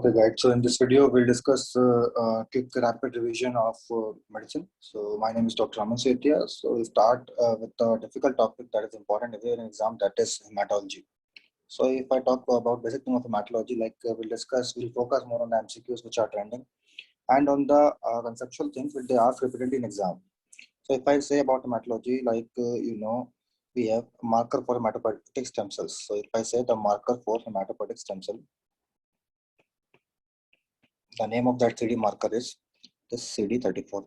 Okay, guys. So in this video, we'll discuss quick rapid revision of medicine. So my name is Dr. Raman Setia. So we'll start with the difficult topic that is important every year in exam, that is hematology. So if I talk about basic thing of hematology, we'll focus more on the MCQs which are trending, and on the conceptual things which they ask repeatedly in exam. So if I say about hematology, we have marker for hematopoietic stem cells. So if I say the marker for hematopoietic stem cell, the name of that CD marker is this CD34.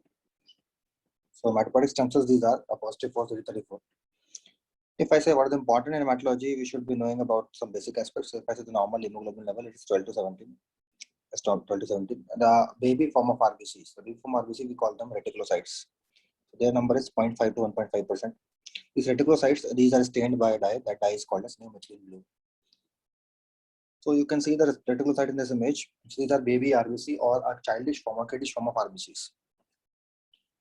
So hematopoietic stem cells, these are a positive for CD34. If I say what is important in hematology, we should be knowing about some basic aspects. So if I say the normal hemoglobin level, it is 12 to 17. It's 12 to 17. The baby form of RBCs, the baby form RBC, we call them reticulocytes. So their number is 0.5 to 1.5%. These reticulocytes, these are stained by a dye. That dye is called as neomethylene blue. So you can see the reticulocyte in this image. So these are baby RBC or a childish form or kiddish form of RBCs.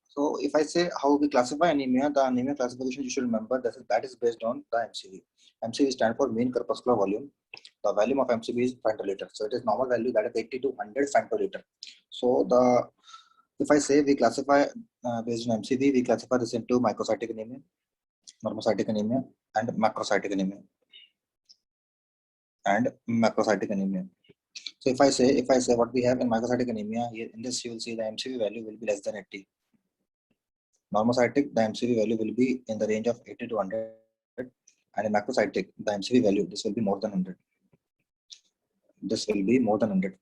So if I say how we classify anemia, the anemia classification you should remember that is based on the MCV. MCV stands for mean corpuscular volume. The volume of MCV is femtoliter. So it is normal value, that is 80 to 100 femtoliter. So if I say we classify based on MCV, we classify this into microcytic anemia, normocytic anemia, and macrocytic anemia. So if I say what we have in microcytic anemia, here in this you will see the MCV value will be less than 80. Normocytic, the MCV value will be in the range of 80 to 100, and in macrocytic, the MCV value, this will be more than 100. This will be more than 100.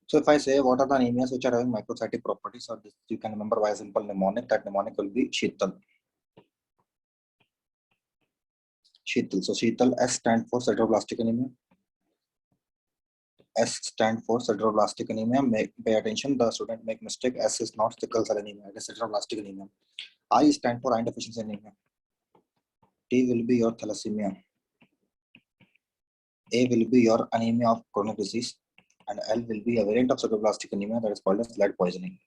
So if I say what are the anemias which are having microcytic properties, or this you can remember by a simple mnemonic, that mnemonic will be Sheetal. So Sheetal, S stand for sideroblastic anemia. S stand for sideroblastic anemia. Pay attention, the student make mistake. S is not sickle cell anemia, it is sideroblastic anemia. I stand for iron deficiency anemia. T will be your thalassemia. A will be your anemia of chronic disease, and L will be a variant of sideroblastic anemia that is called as lead poisoning.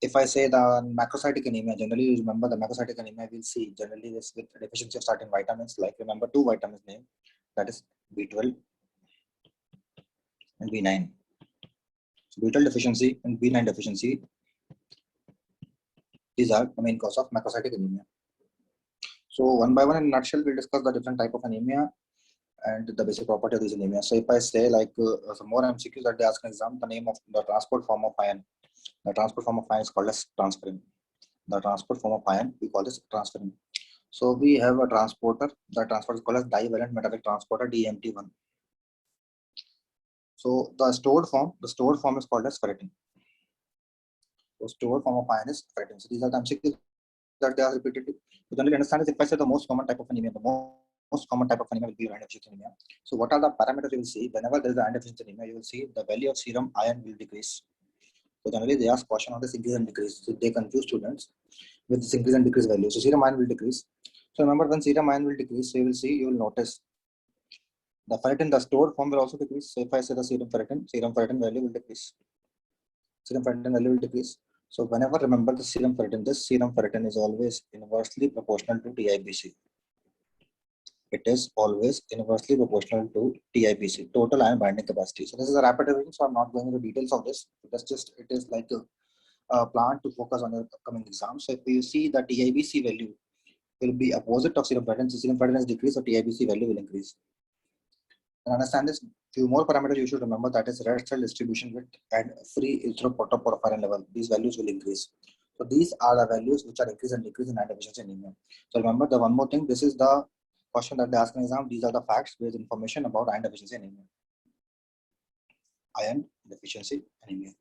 If I say the macrocytic anemia, generally you remember the macrocytic anemia, we'll see generally this with deficiency of certain vitamins, like remember two vitamins name, that is B12 and B9. So B12 deficiency and B9 deficiency, these are the main cause of macrocytic anemia. So one by one in a nutshell, we'll discuss the different type of anemia and the basic property of this anemia. So if I say some more MCQs that they ask in exam, the name of the transport form of iron. The transport form of iron is called as transferrin. The transport form of iron, we call this transferrin. So we have a transporter. The transporter is called as divalent metallic transporter, DMT1. So the stored form is called as ferritin. So stored form of iron is ferritin. So these are the MCQs that they are repeatedly. You generally understand is if I say the most common type of anemia, the most common type of anemia will be iron deficiency anemia. So what are the parameters you will see? Whenever there is iron deficiency anemia, you will see the value of serum iron will decrease. So generally they ask question on this increase and decrease. So they confuse students with this increase and decrease value. So serum iron will decrease. So remember, when serum iron will decrease, so you will notice the ferritin, the stored form will also decrease. So if I say the serum ferritin value will decrease. So whenever remember the serum ferritin, this serum ferritin is always inversely proportional to TIBC. It is always inversely proportional to TIBC, total ion binding capacity. So this is a rapid revision, so I'm not going into details of this. It is like a plan to focus on your upcoming exam. So if you see the TIBC value will be opposite of serum ferritin, so serum ferritin is decreased, so TIBC value will increase. And understand this, few more parameters you should remember, that is red cell distribution width and free erythropoietin level. These values will increase. So these are the values which are increase and decrease in iron deficiency anemia. So remember the one more thing, this is the question that they ask in exam. These are the facts based information about iron deficiency anemia. Iron deficiency anemia.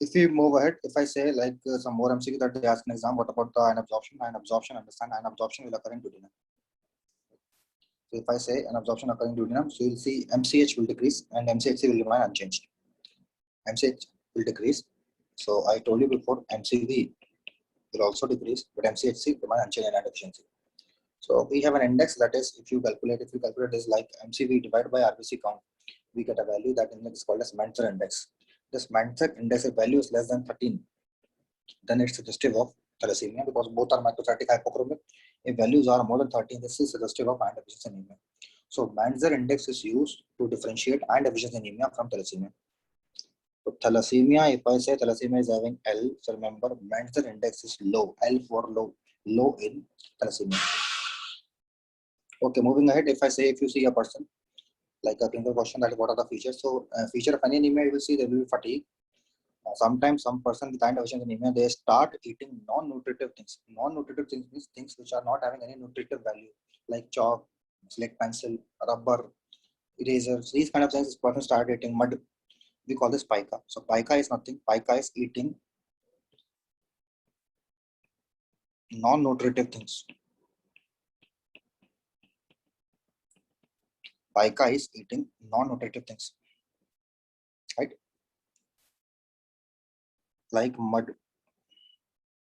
If we move ahead, if I say some more MCQ that they ask in exam, what about the iron absorption? Iron absorption, understand iron absorption will occur in duodenum. So if I say an absorption occurring in duodenum, so you'll see MCH will decrease and MCHC will remain unchanged. MCH will decrease. So I told you before, MCV will also decrease, but MCHC remain unchanged in iron deficiency. So we have an index, that is, if you calculate this like MCV divided by RBC count, we get a value that index is called as Mentzer index. This Mentzer index value is less than 13. Then it's suggestive of thalassemia, because both are microcytic hypochromic. If values are more than 13, this is suggestive of iron deficiency anemia. So Manzer index is used to differentiate iron deficiency anemia from thalassemia. So thalassemia, if I say thalassemia is having L, so remember Manzer index is low, L for low in thalassemia. Okay, moving ahead, if I say if you see a person, like a clinical question that what are the features? So feature of any anemia, you will see there will be fatigue. Sometimes some person with iron deficiency anemia, they start eating non-nutritive things. Non-nutritive things means things which are not having any nutritive value, like chalk, slate pencil, rubber, erasers. These kind of things. This person started eating mud. We call this pica. So pica is nothing. Pica is eating non-nutritive things. Pica is eating non-nutritive things, right? Like mud,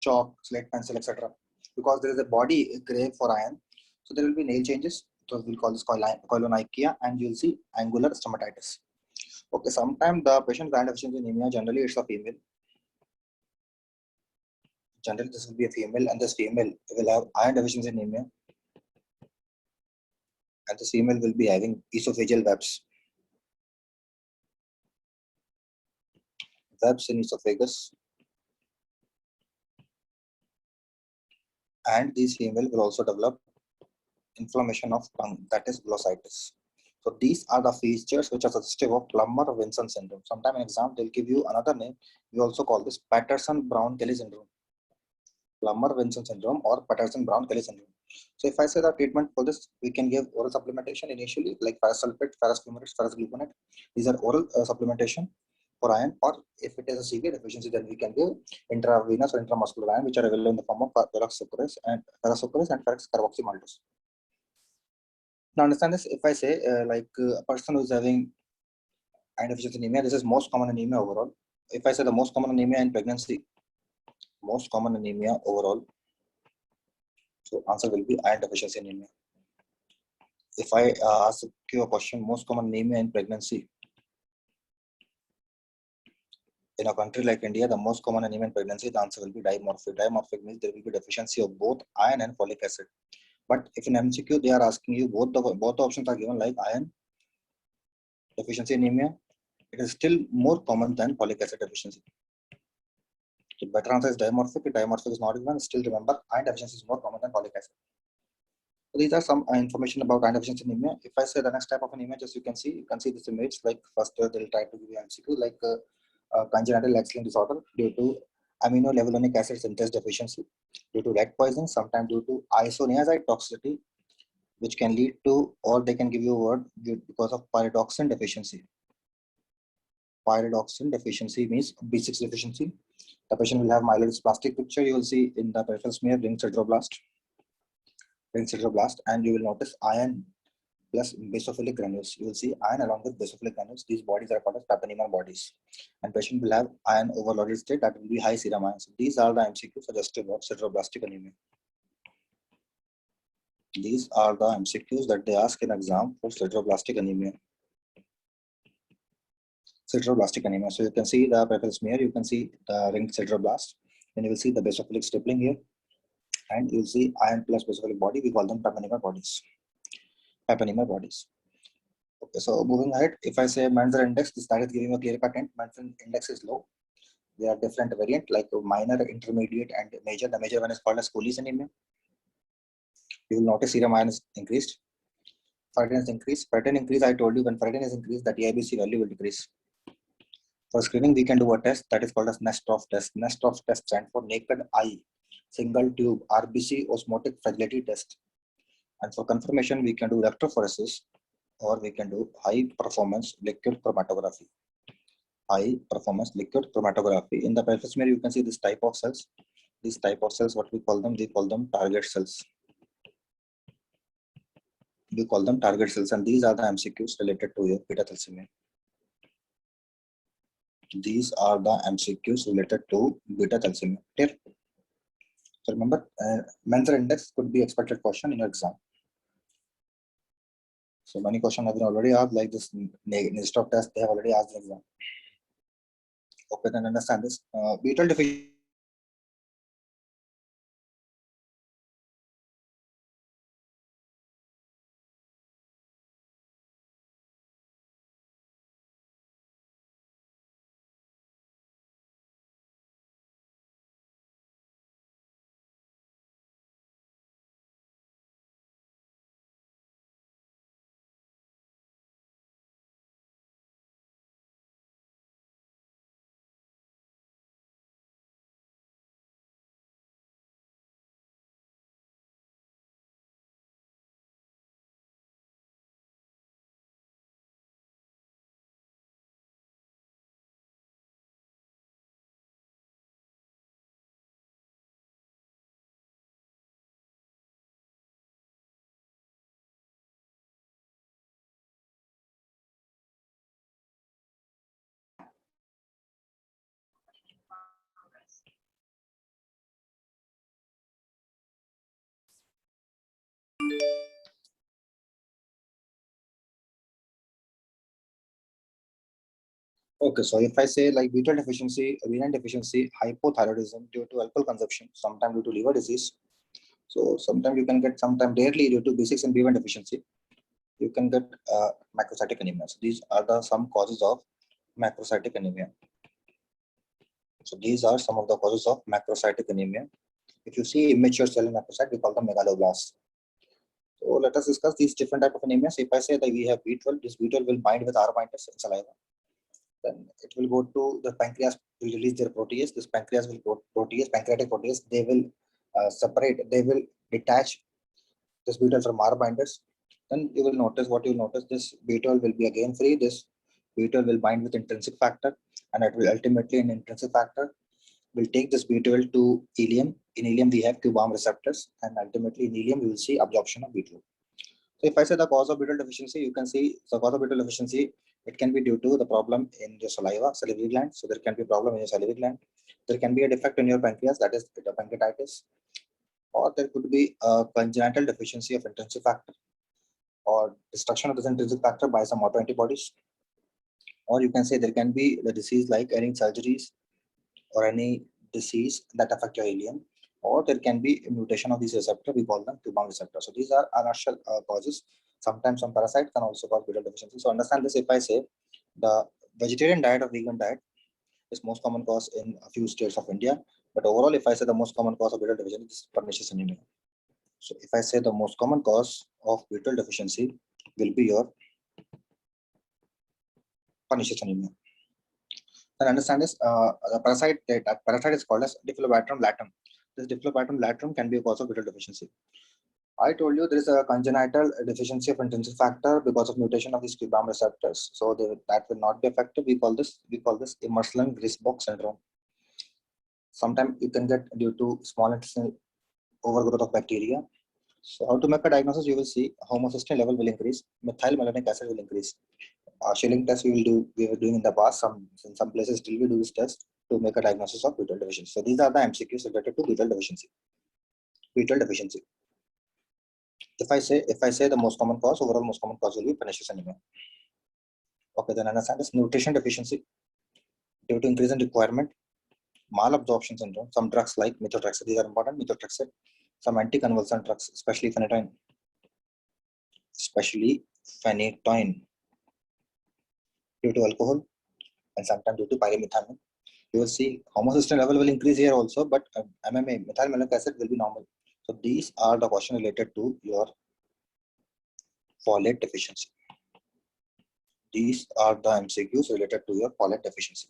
chalk, slate pencil, etc. Because there is a body grave for iron, so there will be nail changes. So we'll call this koilonychia, and you'll see angular stomatitis. Okay, sometimes the patient with iron deficiency anemia, generally it's a female. Generally, this will be a female, and this female will have iron deficiency anemia, and this female will be having esophageal webs in esophagus, and these female will also develop inflammation of tongue, that is glossitis. So these are the features which are suggestive of Plummer-Vinson syndrome. Sometime in exam, they'll give you another name. We also call this Patterson-Brown-Kelly syndrome. Plummer-Vinson syndrome or Patterson-Brown-Kelly syndrome. So if I say the treatment for this, we can give oral supplementation initially, like ferrous sulfate, ferrous fumarate, ferrous gluconate. These are oral supplementation for iron, or if it is a severe deficiency, then we can give intravenous or intramuscular iron, which are available in the form of ferrous sucrose and ferrous carboxymaltose. Now understand this, if I say a person who is having iron deficiency anemia, this is most common anemia overall. If I say the most common anemia in pregnancy, most common anemia overall, so answer will be iron deficiency anemia. If I ask you a question, most common anemia in pregnancy, in a country like India, the most common anemia in pregnancy, the answer will be dimorphic. Dimorphic means there will be deficiency of both iron and folic acid. But if in MCQ they are asking you both the options are given, like iron deficiency anemia, it is still more common than folic acid deficiency. The better answer is dimorphic. If dimorphic is not given, still remember iron deficiency is more common than folic acid. So these are some information about iron deficiency anemia. If I say the next type of an image, as you can see this image. Like first, they'll try to give you MCQ like congenital X-linked disorder due to aminolevulinic acid synthase deficiency, due to lead poisoning, sometimes due to isoniazide toxicity, which can lead to, or they can give you a word because of pyridoxine deficiency. Pyridoxine deficiency means B6 deficiency. The patient will have myelodysplastic picture. You will see in the peripheral smear ring sideroblast, and you will notice iron plus basophilic granules. You will see iron along with basophilic granules. These bodies are called as papenema bodies. And patient will have iron overloaded state, that will be high serum iron. So these are the MCQ suggestive of sideroblastic anemia. These are the MCQs that they ask in exam for sideroblastic anemia. Sideroblastic anemia. So you can see the peripheral smear, you can see the ring sideroblast, and you will see the basophilic stippling here, and you will see iron plus basophilic body. We call them papenema bodies. Papenema bodies. Okay, so moving ahead, if I say Manzer index, this that is giving a clear cut hint. Manzer index is low. There are different variant like minor, intermediate, and major. The major one is called as Cooley's anemia. You will notice serum iron is increased. Ferritin is increased. Ferritin increase, I told you, when ferritin is increased, the TIBC value will decrease. For screening, we can do a test that is called as Nestorf test. Nestorf test stands for naked eye, single tube, RBC osmotic fragility test. And for confirmation, we can do electrophoresis, or we can do high performance liquid chromatography. High performance liquid chromatography. In the peripheral smear, you can see this type of cells. These type of cells, what we call them? We call them target cells. We call them target cells, and these are the MCQs related to your beta thalassemia. These are the MCQs related to beta thalassemia. Clear? So remember, Manzer index could be expected question in your exam. So many questions have been already asked, like this Nestorf test, they have already asked the exam. Okay, then understand this. Beetle deficiency Okay, so if I say like B12 deficiency, renal deficiency, hypothyroidism due to alcohol consumption, sometimes due to liver disease. So sometimes you can get, sometimes rarely due to B6 and B1 deficiency, you can get macrocytic anemia. So these are the some causes of macrocytic anemia. So these are some of the causes of macrocytic anemia. If you see immature cell in macrocyte, we call them megaloblasts. So let us discuss these different type of anemias. If I say that we have B12, this B12 will bind with R binders in saliva. Then it will go to the pancreas, will release their protease. This pancreas will go protease, pancreatic protease. They will separate, they will detach this B12 from R binders. Then you will notice, what you will notice, this B12 will be again free. This B12 will bind with intrinsic factor, and it will ultimately in intrinsic factor will take this B12 to ileum. In ileum, we have QBAM receptors, and ultimately in ileum, you will see absorption of B12. So if I say the cause of B12 deficiency, you can see the cause of B12 deficiency, it can be due to the problem in your saliva, salivary gland. So there can be a problem in your salivary gland. There can be a defect in your pancreas, that is the pancreatitis, or there could be a congenital deficiency of intrinsic factor, or destruction of this intrinsic factor by some autoantibodies. Or you can say there can be the disease like any surgeries or any disease that affect your ileum, or there can be a mutation of these receptor. We call them QBAM receptors. So these are initial causes. Sometimes some parasites can also cause B12 deficiency. So understand this. If I say the vegetarian diet or vegan diet is most common cause in a few states of India, but overall, if I say the most common cause of B12 deficiency is pernicious anemia. So if I say the most common cause of B12 deficiency will be your pernicious anemia. And understand this, the parasite is called as Diphlobacterium latum. This Diphlobacterium latum can be a cause of B12 deficiency. I told you there is a congenital deficiency of intrinsic factor because of mutation of these QBAM receptors. So that will not be effective. We call this Imerslund-Grasbach syndrome. Sometimes you can get due to small intestinal overgrowth of bacteria. So how to make a diagnosis? You will see homocysteine level will increase, methylmalonic acid will increase. Schilling test we were doing in the past. In some places still we do this test to make a diagnosis of B12 deficiency. So these are the MCQs related to B12 deficiency. B12 deficiency. If I say the most common cause, overall most common cause will be pernicious anemia. Okay, then understand this nutrition deficiency due to increase in requirement, malabsorption syndrome, some drugs like methotrexate, these are important, methotrexate, some anticonvulsant drugs, especially phenytoin due to alcohol and sometimes due to pyrimethamine. You will see homocysteine level will increase here also, but MMA, methylmalonic acid will be normal. So these are the questions related to your folate deficiency. These are the MCQs related to your folate deficiency.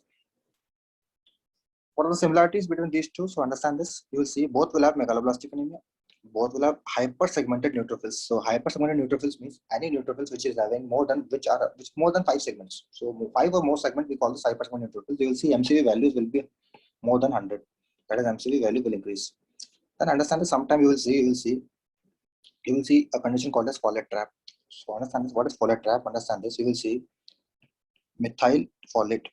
What are the similarities between these two? So understand this. You will see both will have megaloblastic anemia. Both will have hypersegmented neutrophils. So hypersegmented neutrophils means any neutrophils which is having more than 5 segments. So 5 or more segments we call this hypersegmented neutrophils. You will see MCV values will be more than 100. That is MCV value will increase. Then understand this. Sometime you will see a condition called as folate trap. So understand this. What is folate trap? Understand this. You will see methyl folate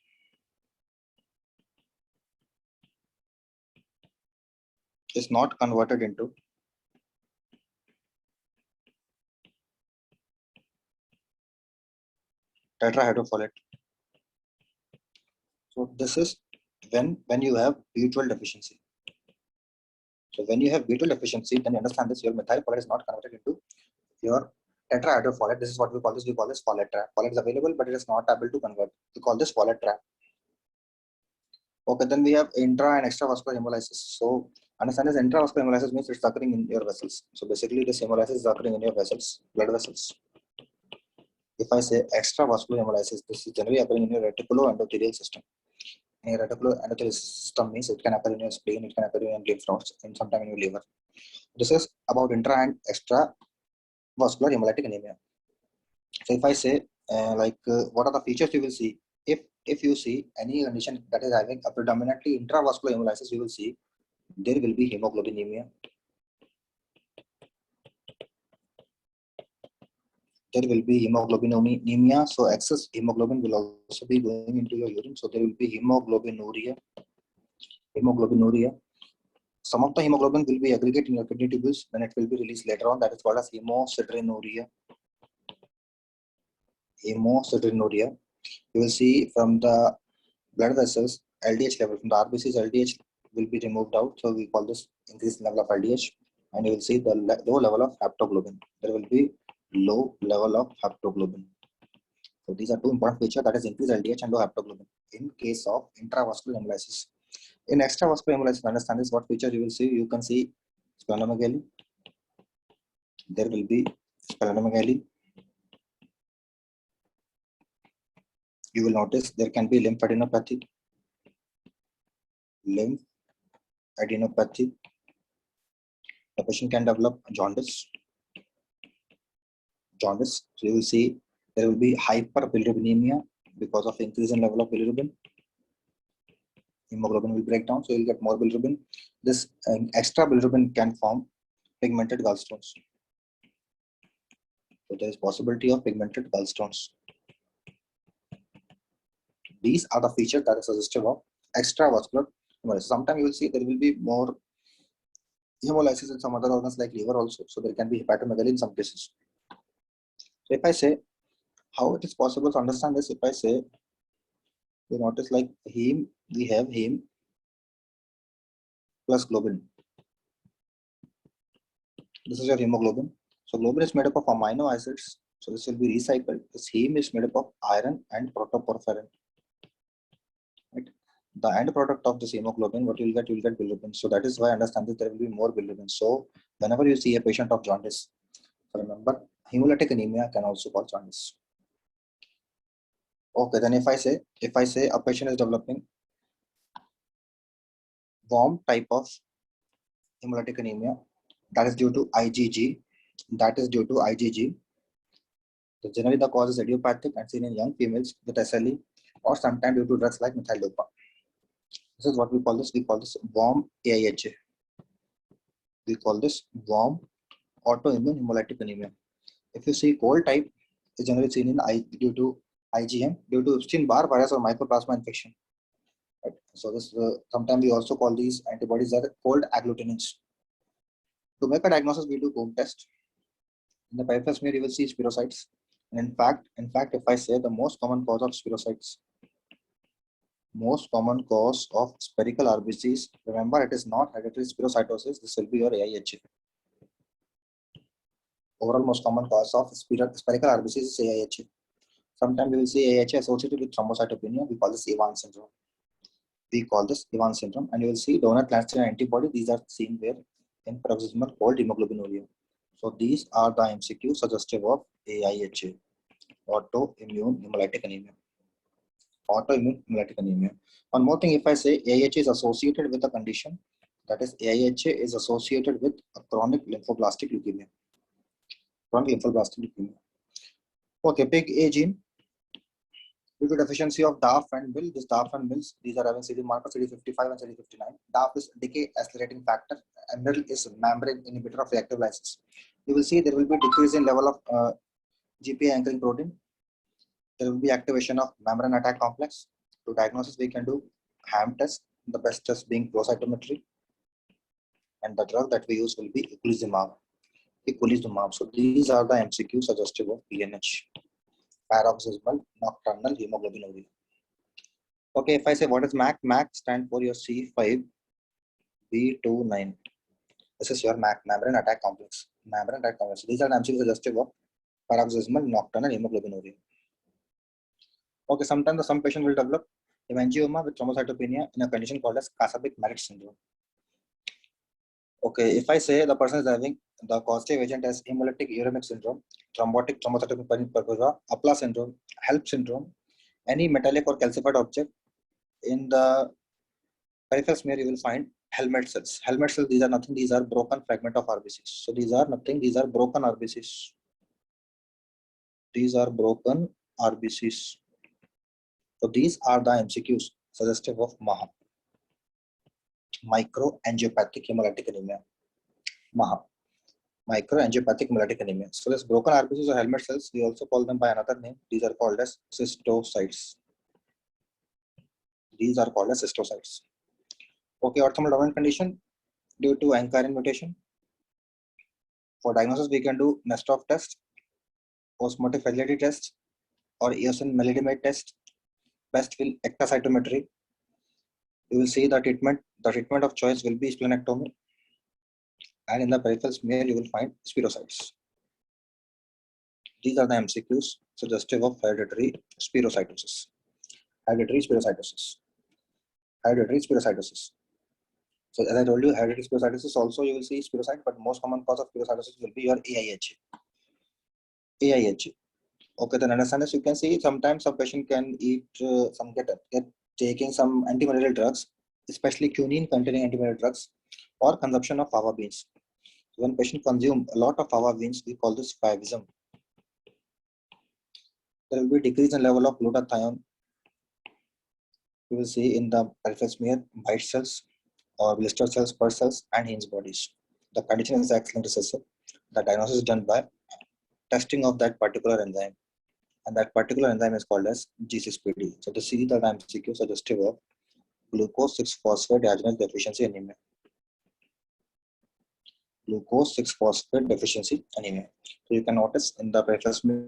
is not converted into tetrahydrofolate. So this is when you have B12 deficiency. So when you have B12 deficiency, then you understand this, your methyl folate is not converted into your tetrahydrofolate. This is what we call this. We call this folate trap. Folate is available, but it is not able to convert. We call this folate trap. Okay, then we have intra and extravascular hemolysis. So understand this, intravascular hemolysis means it's occurring in your vessels. So basically this hemolysis is occurring in your vessels, blood vessels. If I say extravascular hemolysis, this is generally occurring in your reticuloendothelial system. In your reticuloendothelial system means it can occur in your spleen, it can occur in your lymph nodes, and sometimes in your liver. This is about intra and extravascular hemolytic anemia. So if I say what are the features you will see? If you see any condition that is having a predominantly intravascular hemolysis, you will see there will be hemoglobinemia. There will be hemoglobinemia. So excess hemoglobin will also be going into your urine. So there will be hemoglobinuria. Some of the hemoglobin will be aggregate in your kidney tubules, then it will be released later on. That is called as hemosideриnuria. You will see from the blood vessels, LDH level from the RBCs, LDH will be removed out. So we call this increased level of LDH, and you will see the low level of haptoglobin. There will be low level of haptoglobin. So these are two important features, that is increased LDH and low haptoglobin in case of intravascular hemolysis. In extravascular hemolysis, understand this, what feature you will see? You can see splenomegaly. There will be splenomegaly. You will notice there can be lymphadenopathy. Lymphadenopathy. The patient can develop jaundice. So you will see there will be hyperbilirubinemia because of increase in level of bilirubin. Hemoglobin will break down, so you'll get more bilirubin. This extra bilirubin can form pigmented gallstones. So there is possibility of pigmented gallstones. These are the features that are suggestive of extravascular hemolysis. Sometimes you will see there will be more hemolysis in some other organs like liver also. So there can be hepatomegaly in some cases. So if I say how it is possible to understand this, if I say you notice like heme, we have heme plus globin. This is your hemoglobin. So globin is made up of amino acids. So this will be recycled. This heme is made up of iron and protoporphyrin. Right? The end product of this hemoglobin, what you will get bilirubin. So that is why I understand that there will be more bilirubin. So whenever you see a patient of jaundice, so remember hemolytic anemia can also cause jaundice. Okay, then if I say a patient is developing warm type of hemolytic anemia, that is due to IgG. So generally the cause is idiopathic and seen in young females with SLE or sometimes due to drugs like methyl-dopa. This is what we call this. We call this warm AIHA. We call this warm autoimmune hemolytic anemia. If you see cold type, is generally seen in due to IgM, due to Epstein-Barr virus or mycoplasma infection. Right? So this sometimes we also call these antibodies as cold agglutinins. To make a diagnosis, we do Coombs test. In the peripheral smear, you will see spirochetes. And in fact, if I say the most common cause of spirochetes, most common cause of spherical RBCs, remember it is not hereditary spirocytosis. This will be your AIHA. Overall, most common cause of spherical RBCs is AIHA. Sometimes we will see AIHA associated with thrombocytopenia. We call this Evans syndrome. And you will see donor classical antibody. These are seen where in paroxysmal cold hemoglobinuria. So these are the MCQ suggestive of AIHA, autoimmune hemolytic anemia. One more thing, if I say AIHA is associated with a condition, that is AIHA is associated with a chronic lymphoblastic leukemia. Okay, PIK-A gene. Due to deficiency of DAF and MIL, these are having CD marker CD55 and CD59. DAF is decay accelerating factor, and MIL is membrane inhibitor of reactive lysis. You will see there will be decrease in level of GPA anchoring protein. There will be activation of membrane attack complex. To diagnosis, we can do HAM test, the best test being flow cytometry, and the drug that we use will be eculizumab. So these are the MCQ suggestive of PNH. Paroxysmal nocturnal hemoglobinuria. Okay, if I say what is MAC, MAC stands for your C5B29. This is your MAC, membrane attack complex. So these are the MCQ suggestive of paroxysmal nocturnal hemoglobinuria. Okay, sometimes some patient will develop hemangioma with thrombocytopenia in a condition called as Kasabic-Maric syndrome. Okay, if I say the person is having the causative agent as hemolytic uremic syndrome, thrombotic thrombocytopenia purpura, Apla syndrome, HELP syndrome, any metallic or calcified object, in the peripheral smear you will find helmet cells. Helmet cells, these are nothing, these are broken fragment of RBCs. So these are nothing, these are broken RBCs. So these are the MCQs suggestive of MAHA. Microangiopathic hemolytic anemia. MAHA. Microangiopathic hemolytic anemia. So this broken RBCs or helmet cells, we also call them by another name. These are called as cystocytes. Okay, orthogonal dominant condition due to ankyrin mutation. For diagnosis, we can do Nesterov test, osmotic fragility test, or eosine malidomide test. Best will ectocytometry. You will see the treatment of choice will be splenectomy, and in the peripheral smear you will find spirocytes. These are the MCQs suggestive of hereditary spherocytosis. Hereditary spherocytosis. Hereditary spherocytosis. So as I told you, hereditary spherocytosis also you will see spirocyte, but most common cause of spherocytosis will be your AIHA. AIHA. Okay, then understand this. You can see sometimes a patient can eat get taking some antimalarial drugs, especially quinine containing antimalarial drugs, or consumption of fava beans. So when patient consume a lot of fava beans, we call this favism. There will be decrease in level of glutathione. You will see in the peripheral smear, white cells or blister cells, pus cells, and Heinz bodies. The condition is X-linked recessive. The diagnosis is done by testing of that particular enzyme, and that particular enzyme is called as G6PD. So the C that MCQ suggestive of glucose 6-phosphate dehydrogenase deficiency anemia. Glucose 6-phosphate deficiency anemia. So you can notice in the peripheral smear.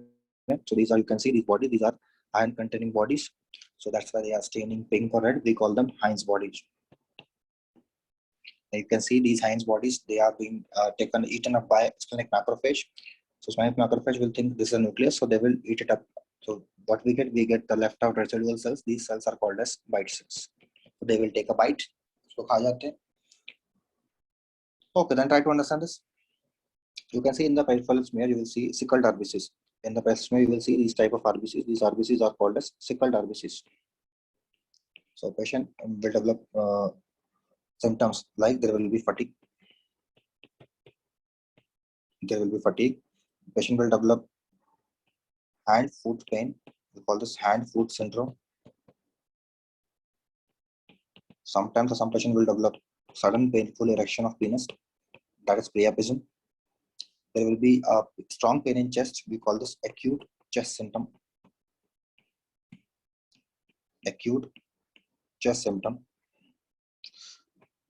So these are, you can see these bodies. These are iron-containing bodies. So that's why they are staining pink or red. We call them Heinz bodies. You can see these Heinz bodies. They are being eaten up by splenic macrophage. So splenic macrophage will think this is a nucleus, so they will eat it up. So what we get the left out residual cells. These cells are called as bite cells. So they will take a bite. So खा जाते हैं. Okay, then try to understand this. You can see in the peripheral smear, you will see sickled RBCs. In the peripheral smear, you will see these type of RBCs. These RBCs are called as sickled RBCs. So patient will develop symptoms like there will be fatigue. There will be fatigue. Patient will develop hand-foot pain. We call this hand-foot syndrome. Sometimes some patient will develop sudden painful erection of penis. That is priapism. There will be a strong pain in chest. We call this acute chest symptom. Acute chest symptom.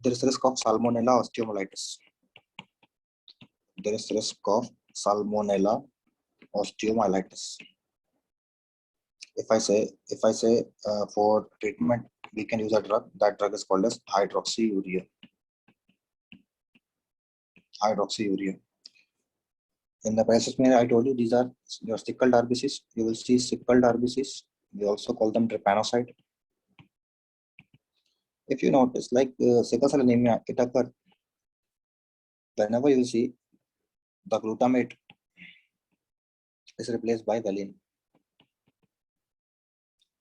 There is risk of salmonella osteomyelitis. There is risk of salmonella osteomyelitis. If I say for treatment, we can use a drug. That drug is called as hydroxyurea. Hydroxyurea. In the peripheral smear, I told you these are your sickled RBCs. You will see sickled RBCs. We also call them drepanocyte. If you notice, like sickle cell anemia, it occurs whenever you see the glutamate is replaced by valine.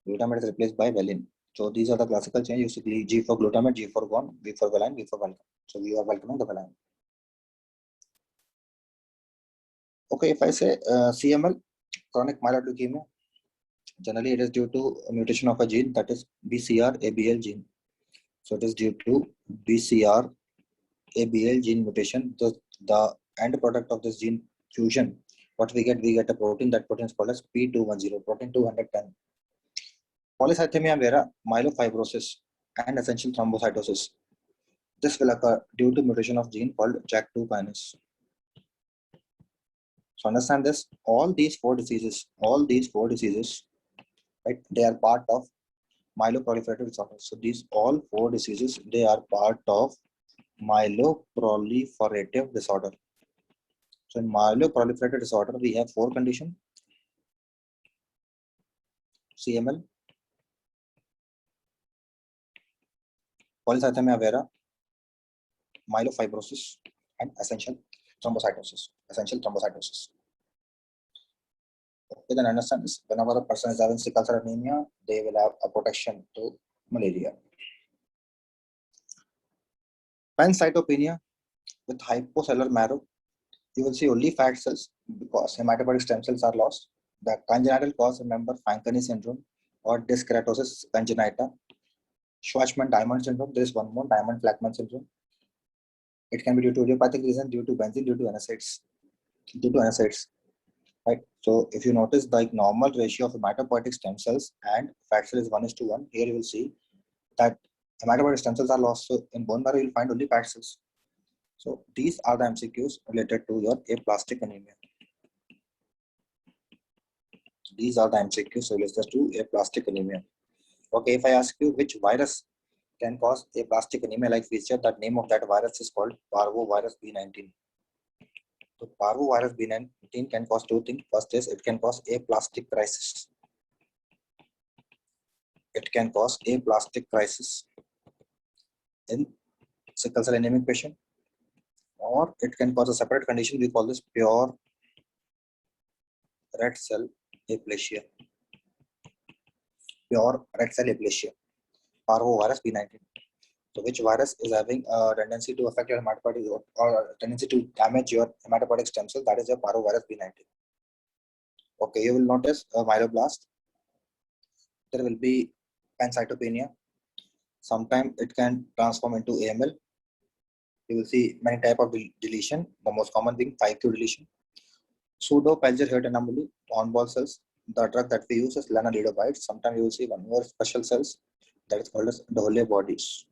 Glutamate is replaced by valine. So these are the classical changes. You see G for glutamate, G for guan, V for valine, V for valine. So we are welcoming the valine. Okay, if I say CML, chronic myeloid leukemia, generally it is due to a mutation of a gene, that is BCR-ABL gene. So it is due to BCR-ABL gene mutation. The end product of this gene fusion, what we get a protein. That protein is called as P210, protein 210. Polycythemia vera, myelofibrosis, and essential thrombocytosis. This will occur due to mutation of gene called JAK2 kinase. So understand this, all these four diseases, right, they are part of myeloproliferative disorder. So these all four diseases, they are part of myeloproliferative disorder. So in myeloproliferative disorder, we have four conditions: CML, polycythemia vera, myelofibrosis, and essential thrombocytosis. Okay, then understand this. Whenever a person is having sickle cell anemia, they will have a protection to malaria. Pancytopenia with hypocellular marrow, you will see only fat cells because hematopoietic stem cells are lost. The congenital cause, remember, Fanconi syndrome or dyskeratosis congenita. Schwarzman-Diamond syndrome, there is one more, Diamond-Blackman syndrome. It can be due to idiopathic reason, due to benzene, due to NSAIDs. Right. So if you notice the normal ratio of hematopoietic stem cells and fat cells is 1:1, here you will see that hematopoietic stem cells are lost. So in bone marrow, you will find only fat cells. So these are the MCQs related to your aplastic anemia. These are the MCQs related to aplastic anemia. Okay, if I ask you which virus can cause aplastic anemia-like feature, the name of that virus is called parvovirus B19. So parvovirus B19 can cause two things. First is it can cause aplastic crisis. It can cause aplastic crisis in sickle cell anemic patient, or it can cause a separate condition. We call this pure red cell aplasia. Pure red cell aplasia. Parvovirus B19. So which virus is having a tendency to affect your hematopoietic or a tendency to damage your hematopoietic stem cell? That is a parvovirus B19. Okay, you will notice a myeloblast. There will be pancytopenia. Sometimes it can transform into AML. You will see many type of deletion. The most common being 5q deletion. Pseudo Pelger-Heart anomaly on ball cells. The drug that we use is lenalidomide. Sometimes you will see one more special cells that is called as Dohle bodies.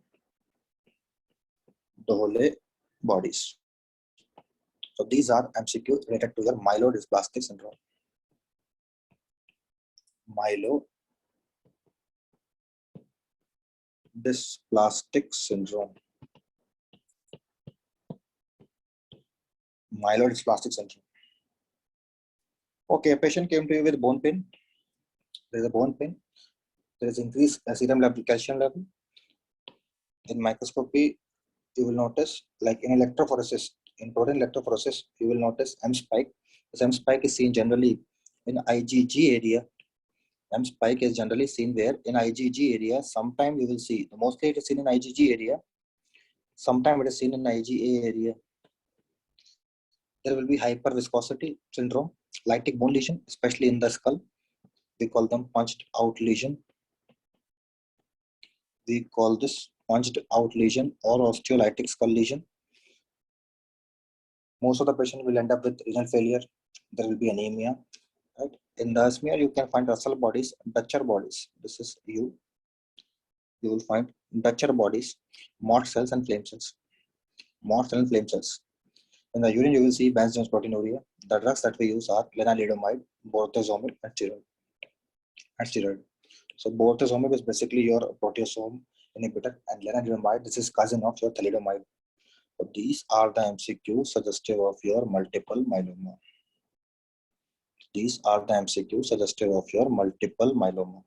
Dohle bodies. So these are MCQ related to your myelodysplastic syndrome. Myelodysplastic syndrome. Myelodysplastic syndrome. Okay, a patient came to you with bone pain. There is a bone pain. There is increased serum level, calcium level. In microscopy, you will notice, like in electrophoresis, in protein electrophoresis, you will notice M spike. This M spike is seen generally in IgG area. M spike is generally seen where in IgG area. Sometimes you will see, mostly it is seen in IgG area. Sometimes it is seen in IgA area. There will be hyperviscosity syndrome, lytic bone lesion, especially in the skull. We call them punched out lesion. We call this punched out lesion or osteolytic skull lesion. Most of the patient will end up with renal failure. There will be anemia. Right? In the smear, you can find Russell bodies, Dutcher bodies. This is you. You will find Dutcher bodies, Mott cells, and flame cells. Mott cells and flame cells. In the urine, you will see Banks-Jones proteinuria. The drugs that we use are lenalidomide, bortezomib, and steroid. So bortezomib is basically your proteasome inhibitor, and lenalidomide, this is cousin of your thalidomide. So these are the MCQs suggestive of your multiple myeloma. These are the MCQs suggestive of your multiple myeloma.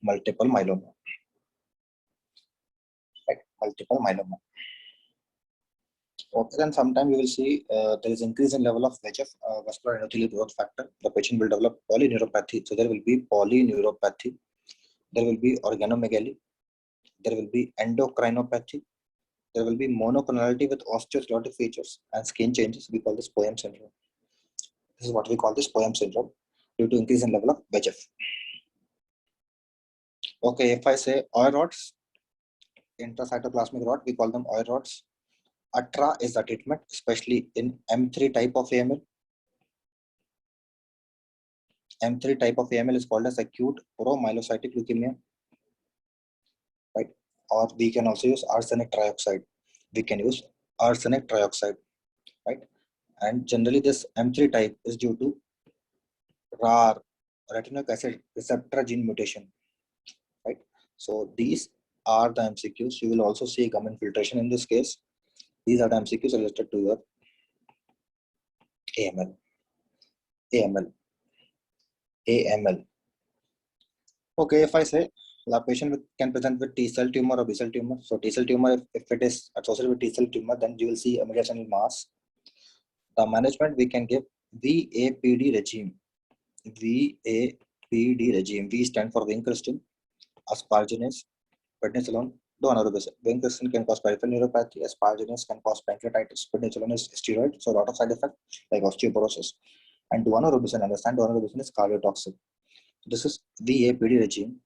Multiple myeloma. Right? Multiple myeloma. Okay, then sometime you will see there is increase in level of VEGF, vascular endothelial growth factor. The patient will develop polyneuropathy. So there will be polyneuropathy. There will be organomegaly. There will be endocrinopathy. There will be monoclonality with osteosclerotic features and skin changes. We call this POEM syndrome. This is what we call this POEM syndrome due to increase in level of VEGF. Okay, if I say oil rods, intracytoplasmic rod, we call them oil rods. ATRA is the treatment, especially in M3 type of AML. M3 type of AML is called as acute promyelocytic leukemia, right? Or we can also use arsenic trioxide. We can use arsenic trioxide, right? And generally this M3 type is due to RAR, retinoic acid receptor gene mutation, right? So these are the MCQs. You will also see gum infiltration in this case. These are the MCQs related to your AML. AML. AML. Okay, if I say the patient can present with T cell tumor or B cell tumor. So T cell tumor, if it is associated with T cell tumor, then you will see a media channel mass. The management we can give VAPD regime. VAPD regime. V stand for vincristine, asparaginase, prednisolone, daunorubicin. Vincristine can cause peripheral neuropathy. Asparaginase can cause pancreatitis. Prednisolone is steroid, so a lot of side effects like osteoporosis. And daunorubicin, understand daunorubicin is cardiotoxic. This is VAPD regime.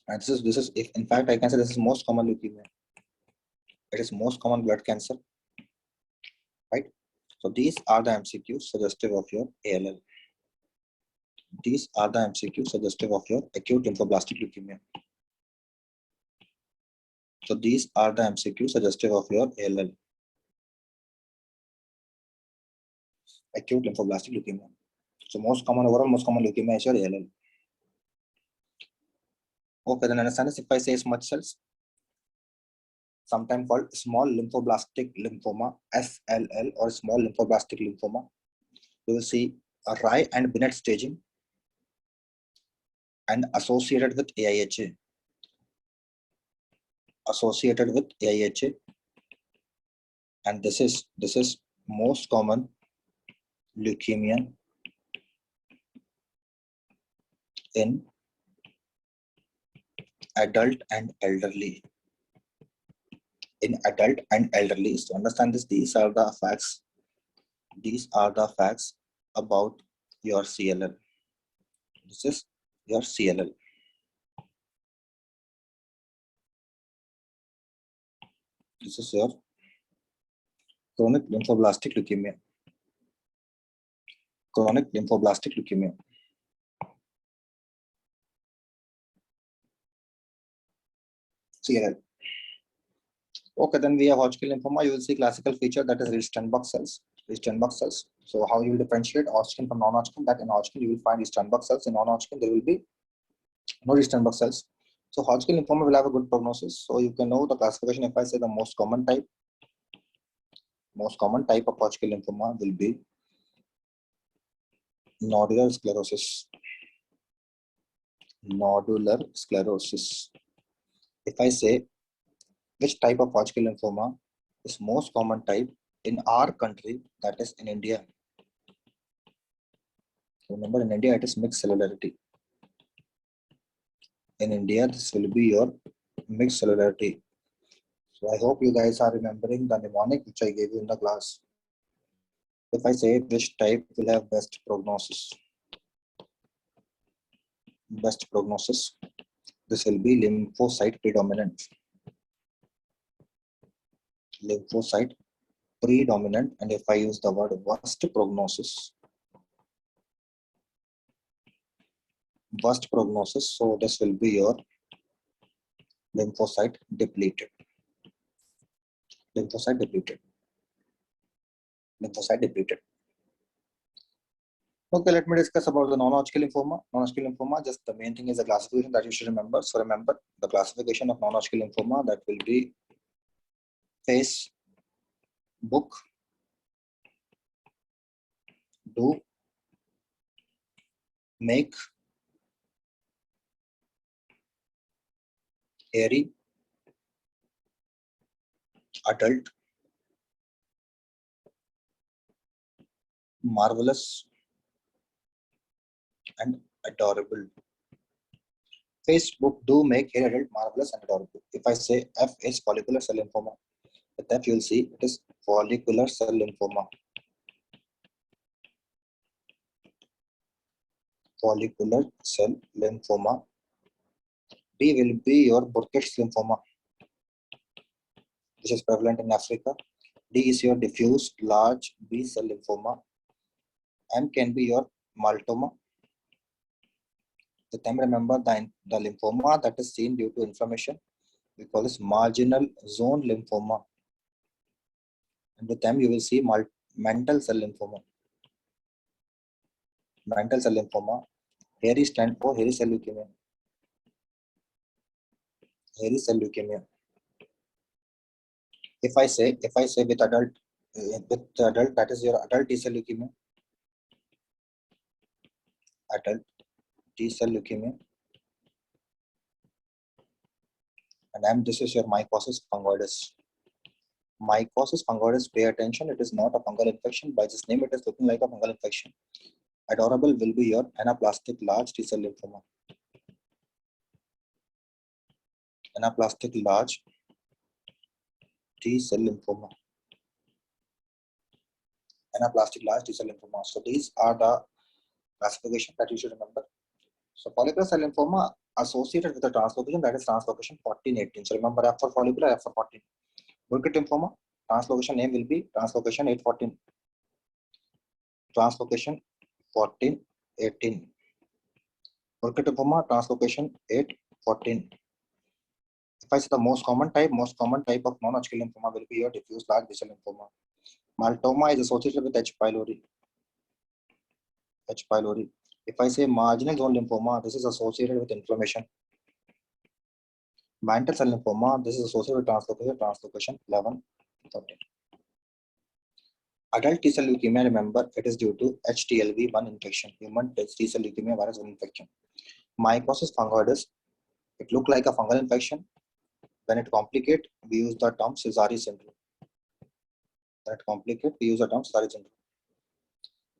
And this is if in fact I can say this is most common leukemia. It is most common blood cancer, right? So these are the MCQs suggestive of your ALL. These are the MCQs suggestive of your acute lymphoblastic leukemia. So these are the MCQs suggestive of your ALL. Acute lymphoblastic leukemia. So most common overall most common leukemia is your ALL. Okay, then understand this. If I say smudge cells, sometimes called small lymphoblastic lymphoma, SLL, or small lymphoblastic lymphoma, you will see a Rye and Binet staging and associated with AIHA. Associated with AIHA, and this is most common leukemia in adult and elderly. In adult and elderly, so understand this. These are the facts. These are the facts about your CLL. This is your CLL. This is your chronic lymphoblastic leukemia. Chronic lymphoblastic leukemia. CLL. Okay, then we have Hodgkin lymphoma. You will see classical feature, that is Reed-Steinbach cells. Reed-Steinbach cells. So how you will differentiate Hodgkin from non-Hodgkin? That in Hodgkin you will find Reed-Steinbach cells. In non-Hodgkin there will be no Reed-Steinbach cells. So Hodgkin lymphoma will have a good prognosis. So you can know the classification. If I say the most common type of Hodgkin lymphoma will be nodular sclerosis. Nodular sclerosis. If I say which type of Hodgkin lymphoma is most common type in our country, that is in India. Remember, in India it is mixed cellularity. In India, this will be your mixed cellularity. So I hope you guys are remembering the mnemonic which I gave you in the class. If I say which type will have best prognosis, this will be lymphocyte predominant. Lymphocyte predominant, and if I use the word worst prognosis, so this will be your lymphocyte depleted. Lymphocyte depleted. Okay, let me discuss about the non-Hodgkin lymphoma. Non-Hodgkin lymphoma, just the main thing is the classification that you should remember. So remember the classification of non-Hodgkin lymphoma, that will be Facebook do make hairy adult marvelous and adorable. Facebook do make hairy adult marvelous and adorable. If I say F is follicular cell lymphoma, with F you'll see it is follicular cell lymphoma. Follicular cell lymphoma. B will be your Burkitt's lymphoma, which is prevalent in Africa. D is your diffuse large B cell lymphoma. M can be your maltoma. With M, remember the lymphoma that is seen due to inflammation, we call this marginal zone lymphoma. And with M, you will see mantle cell lymphoma. Mantle cell lymphoma. Hairy stand for hairy cell leukemia. Hairy cell leukemia. If I say with adult, that is your adult T cell leukemia. Adult T cell leukemia. And this is your mycosis fungoides. Mycosis fungoides, pay attention, it is not a fungal infection. By this name, it is looking like a fungal infection. Adorable will be your anaplastic large T cell lymphoma. Anaplastic large T cell lymphoma. Anaplastic large T cell lymphoma. So these are the classification that you should remember. So follicular cell lymphoma associated with the translocation, that is translocation 14-18. So remember F for follicular, F for 14. Burkitt lymphoma, translocation name will be translocation 8-14. Translocation 14-18. Burkitt lymphoma, translocation 8-14. If I say the most common type of non-Hodgkin lymphoma will be your diffuse large B-cell lymphoma. Maltoma is associated with H. pylori. H. pylori. If I say marginal zone lymphoma, this is associated with inflammation. Mantle cell lymphoma, this is associated with translocation 11, 13. Adult T cell leukemia, remember, it is due to HTLV1 infection, human T cell leukemia virus 1 infection. Mycosis fungoides, it looked like a fungal infection. When it complicates, we use the term Sézary syndrome. When it complicates, we use the term Sézary syndrome.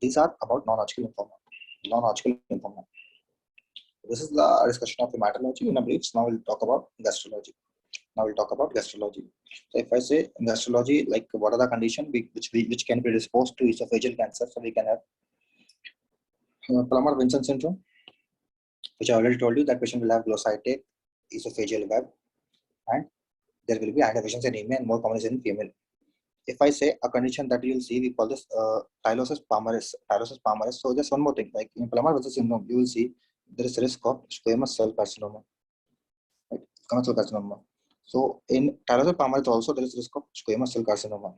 These are about non-Hodgkin lymphoma. Non-Hodgkin lymphoma. This is the discussion of hematology in a brief. Now we'll talk about gastrology. So if I say gastrology, like what are the conditions which can be exposed to esophageal cancer? So we can have Plummer-Vinson syndrome, which I already told you that patient will have glossitic esophageal web, and there will be iron deficiency anemia, and more common is in female. If I say a condition that you'll see, we call this tylosis palmaris. So just one more thing, like in Plummer-Vinson syndrome, you will see there is risk of squamous cell carcinoma. Right? Squamous cell carcinoma. So in tylosis palmaris also there is risk of squamous cell carcinoma.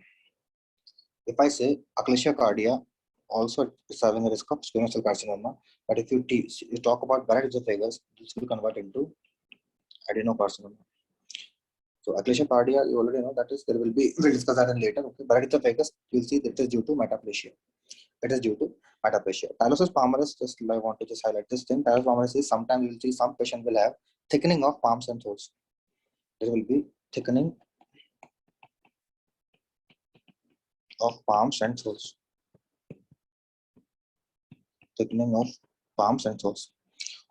If I say achalasia cardia, also is having a risk of squamous cell carcinoma. But if you talk about Barrett esophagus, this will convert into adenocarcinoma. So achalasia cardia, you already know that is there will be, we'll discuss that in later. Okay, Barrett esophagus, you'll see that it is due to metaplasia. Tylosis palmaris, just I want to just highlight this thing. Tylosis palmaris is sometimes you'll see some patient will have thickening of palms and toes. There will be thickening of palms and toes.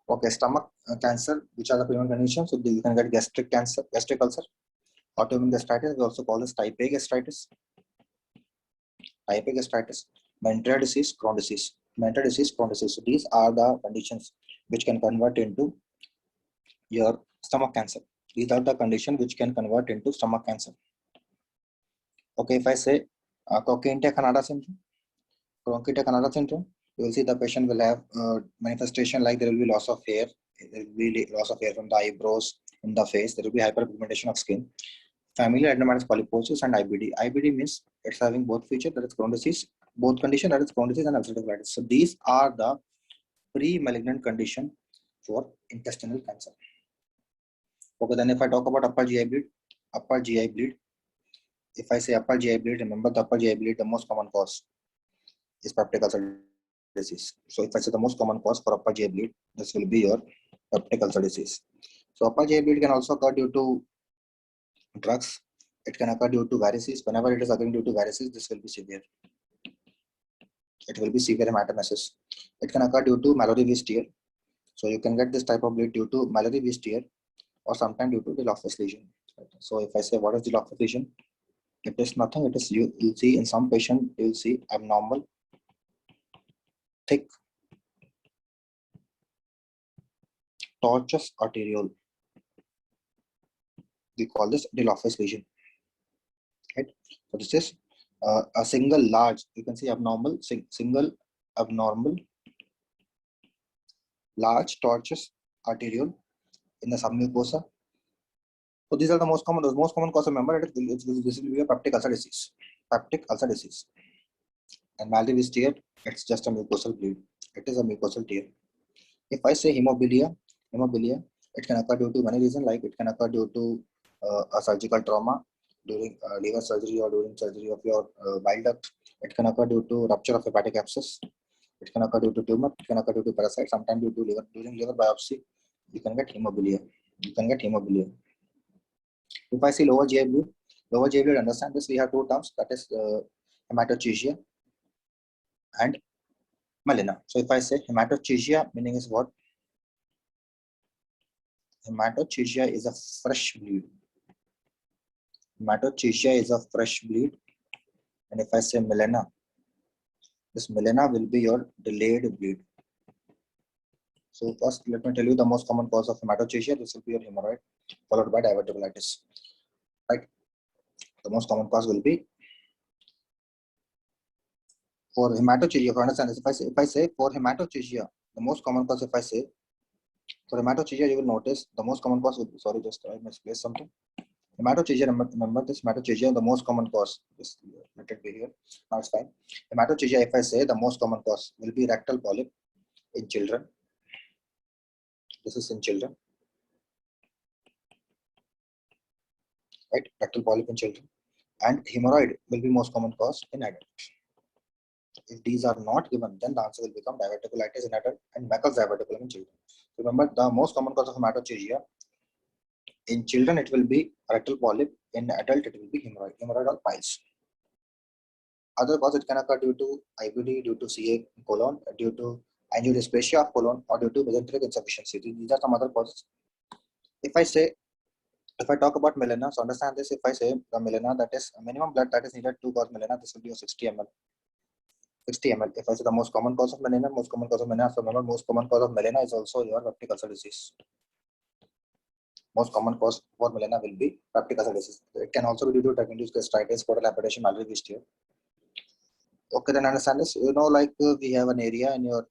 Okay, stomach cancer, which are the common conditions? So you can get gastric cancer, gastric ulcer, autoimmune gastritis. We also call this type A gastritis. Mental disease, Crohn disease. So these are the conditions which can convert into your stomach cancer. These are the conditions which can convert into stomach cancer. Okay, if I say Coquinte-Canada syndrome, you will see the patient will have manifestation like there will be loss of hair. There will be loss of hair from the eyebrows, in the face. There will be hyperpigmentation of skin. Familial adenomatous polyposis and IBD. IBD means it's having both features, that is Crohn disease, both condition, that is Crohn disease and ulcerative colitis. So these are the pre-malignant condition for intestinal cancer. Okay, then if I talk about upper GI bleed. If I say upper GI bleed, remember the upper GI bleed, the most common cause is peptic ulcer disease. So if I say the most common cause for upper GI bleed, this will be your peptic ulcer disease. So upper GI bleed can also occur due to drugs. It can occur due to varices. Whenever it is occurring due to varices, this will be severe. It will be severe hematemesis. It can occur due to Mallory Weiss tear. So you can get this type of bleed due to Mallory Weiss tear, or sometimes due to the Dilophus lesion. So if I say what is Dilophus lesion, it is nothing. It is you'll see in some patient you will see abnormal, thick, tortuous arteriole. We call this Dilophus lesion. Right. So this is a single large. You can see abnormal, single abnormal, large tortuous arteriole in the submucosa. So these are the most common. The most common cause, remember, this will be a peptic ulcer disease. And Mallory Weiss tear, it's just a mucosal bleed. It is a mucosal tear. If I say hemophilia, it can occur due to many reasons. Like it can occur due to a surgical trauma during liver surgery or during surgery of your bile duct. It can occur due to rupture of hepatic abscess. It can occur due to tumor. It can occur due to parasite. Sometimes due to liver, during liver biopsy, you can get hemophilia. If I see lower GI bleed, understand this. We have two terms, that is hematochezia and melena. So if I say hematochezia, meaning is what? Hematochezia is a fresh bleed. And if I say melena, this melena will be your delayed bleed. So first, let me tell you the most common cause of hematochezia. This will be your hemorrhoid, followed by diverticulitis. Right? The most common cause will be for hematochezia. For understand this, if I say for hematochezia, the most common cause. If I say for hematochezia, you will notice the most common cause will be, sorry, just I misplaced something. Hematochezia, remember this hematochezia, the most common cause. Just let it be here. Now it's fine. Hematochezia, if I say the most common cause will be rectal polyp in children. This is in children. right? Rectal polyp in children, and hemorrhoid will be most common cause in adults. If these are not given, then the answer will become diverticulitis in adult and Meckel's diverticulum in children. Remember, the most common cause of hematochezia in children it will be rectal polyp. In adult it will be hemorrhoid or piles. Other cause it can occur due to IBD, due to CA colon, due to angiodysplasia of colon, or due to mesenteric insufficiency. These are some other causes. If I talk about melena, so understand this. If I say the melena, that is minimum blood that is needed to cause melena, this will be 60 ml. 60 ml. If I say the most common cause of melena, so remember most common cause of melena is also your peptic ulcer disease. Most common cause for melena will be peptic ulcer disease. It can also be due to drug-induced gastritis, portal hypertension, malarial yeast. Okay, then understand this. Like we have an area in your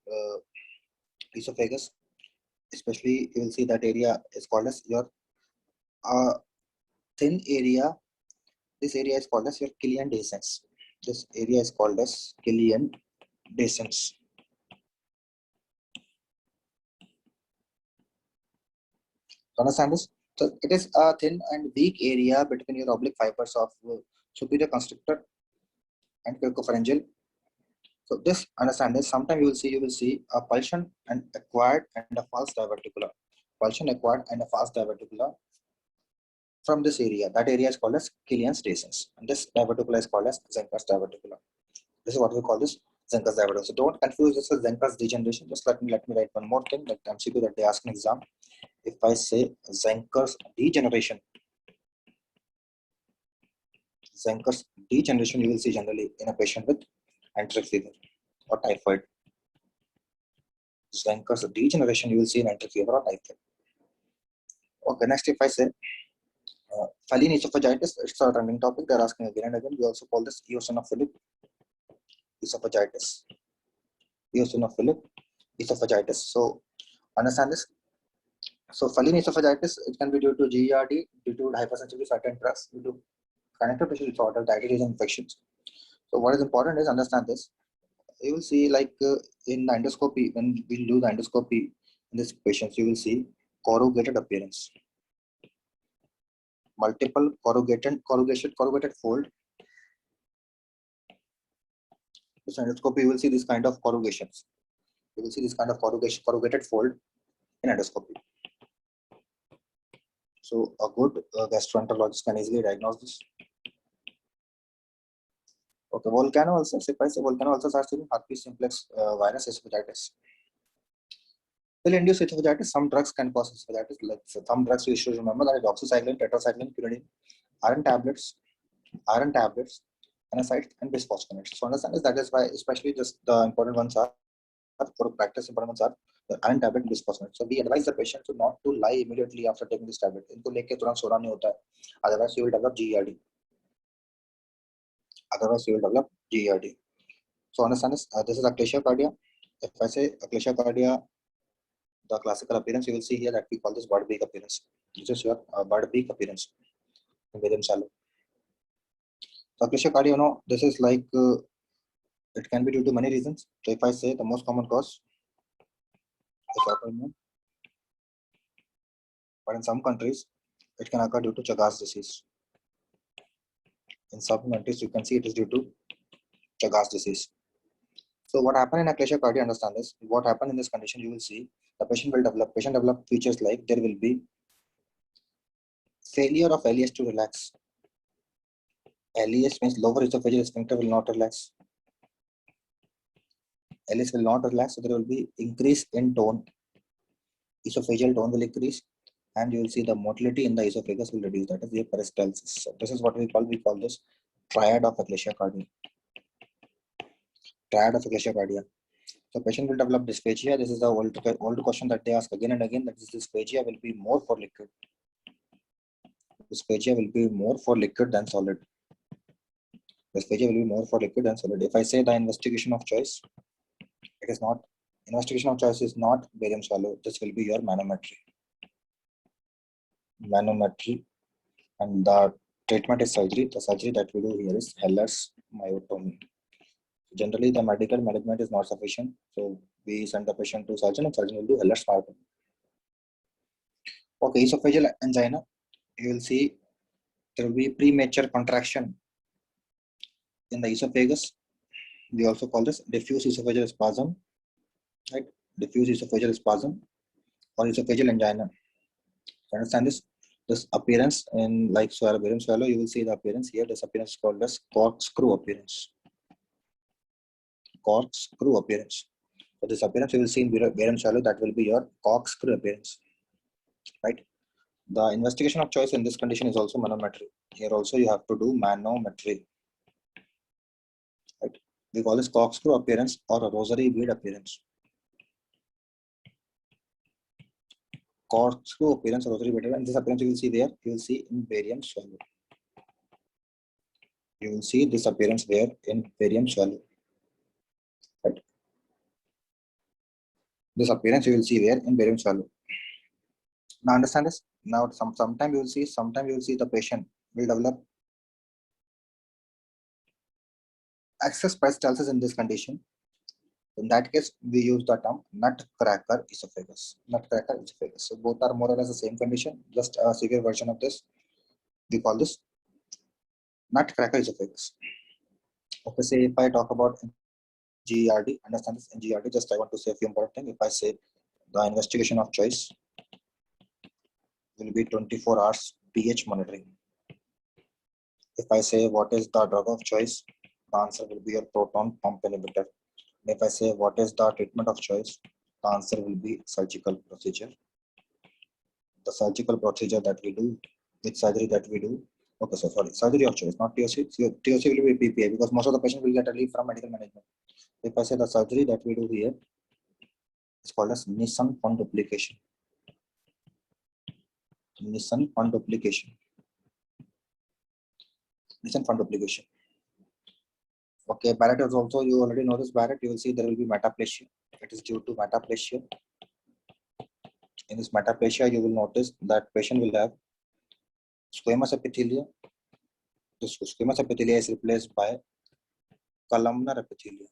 esophagus, especially you will see that area is called as your thin area. This area is called as your Killian dehiscens. This area is called as Killian dehiscens. Understand this? So it is a thin and weak area between your oblique fibers of superior constrictor and cricopharyngeal. So this, understand this. Sometimes you will see a pulsion and acquired and a false diverticula. Pulsion acquired and a false diverticula from this area. That area is called as Killian's dehiscens, and this diverticula is called as Zenker's diverticula. This is what we call this Zenker's diverticula. So don't confuse this with Zenker's degeneration. Just let me write one more thing, like MCQ that they ask in exam. If I say Zenker's degeneration, you will see generally in a patient with enteric fever or typhoid. Zenker's degeneration you will see in enteric fever or typhoid. Okay, next if I say Feline esophagitis, it's a running topic. They're asking again and again. We also call this eosinophilic esophagitis. Eosinophilic esophagitis. So understand this. So Feline esophagitis, it can be due to GERD, due to hypersensitivity to certain drugs, due to connective tissue disorder, diabetes, infections. So what is important is understand this. You will see like in the endoscopy, when we do the endoscopy in this patients, you will see corrugated appearance. Multiple corrugated fold. This endoscopy, you will see this kind of corrugations. You will see this kind of corrugated fold in endoscopy. So a good gastroenterologist can easily diagnose this. Okay, volcano ulcers. If I say volcano ulcers are still herpes simplex virus esophagitis. Will induce esophagitis. Some drugs can cause esophagitis. Like some drugs you should remember that is doxycycline, tetracycline, quinidine, iron tablets, anisite, and bisphosphonates. So understand this. That is why, especially just the important ones are for practice. Important ones are the iron tablet and bisphosphonates. So we advise the patient to not to lie immediately after taking this tablet. इनको लेके तुरंत सोना नहीं होता है. Otherwise, you will develop GERD. So understand this. This is ectasia cardia. If I say ectasia cardia, the classical appearance you will see here that we call this bird beak appearance. This is your bird beak appearance. So ectasia cardia, this is like it can be due to many reasons. So if I say the most common cause is autoimmune, but in some countries it can occur due to Chagas disease. In some countries you can see it is due to Chagas disease. So what happened in ectasia cardia, understand this. What happened in this condition, you will see the patient develop features like there will be failure of LES to relax. LES means lower esophageal sphincter will not relax. LES will not relax, so there will be increase in tone. Esophageal tone will increase, and you will see the motility in the esophagus will reduce. That is the peristalsis. So this is what we call this triad of ectasia cardia. So patient will develop dysphagia. This is the old question that they ask again and again, that this dysphagia will be more for liquid. Dysphagia will be more for liquid than solid. If I say the investigation of choice, it is not. Investigation of choice is not barium swallow. This will be your manometry. And the treatment is surgery. The surgery that we do here is Heller's myotomy. Generally, the medical management is not sufficient, so we send the patient to surgeon, and surgeon will do Heller's myotomy. Okay, esophageal angina. You will see There will be premature contraction in the esophagus. We also call this diffuse esophageal spasm, right? Diffuse esophageal spasm or esophageal angina. Understand this? This appearance in like barium swallow, you will see the appearance here. This appearance is called as corkscrew appearance. Corkscrew appearance. So this appearance you will see in barium swallow, that will be your corkscrew appearance, right? The investigation of choice in this condition is also manometry. Here also you have to do manometry, right? We call this corkscrew appearance or a rosary bead appearance. Corkscrew appearance or rosary bead, and this appearance you will see where? You will see in barium swallow. You will see this appearance where? In barium swallow. Right. This appearance you will see where? In barium swallow. Now understand this. Now sometime you will see the patient will develop access peristalsis in this condition. In that case, we use the term nutcracker esophagus. Nutcracker esophagus. So both are more or less the same condition, just a severe version of this. We call this nutcracker esophagus. Okay, say if I talk about GERD, understand this in GERD, just I want to say a few important things. If I say the investigation of choice will be 24 hours pH monitoring. If I say what is the drug of choice, the answer will be your proton pump inhibitor. If I say what is the treatment of choice, the answer will be surgical procedure. The surgical procedure that we do, with surgery that we do. Okay, so sorry, surgery of choice, not TOC. TOC will be PPI because most of the patient will get a leave from medical management. If I say the surgery that we do here, it's called as Nissen fundoplication. Nissen fundoplication. Nissen fundoplication. Okay, Barrett is also, you already know this Barrett, you will see there will be metaplasia. It is due to metaplasia. In this metaplasia, you will notice that patient will have squamous epithelia. This squamous epithelia is replaced by columnar epithelia.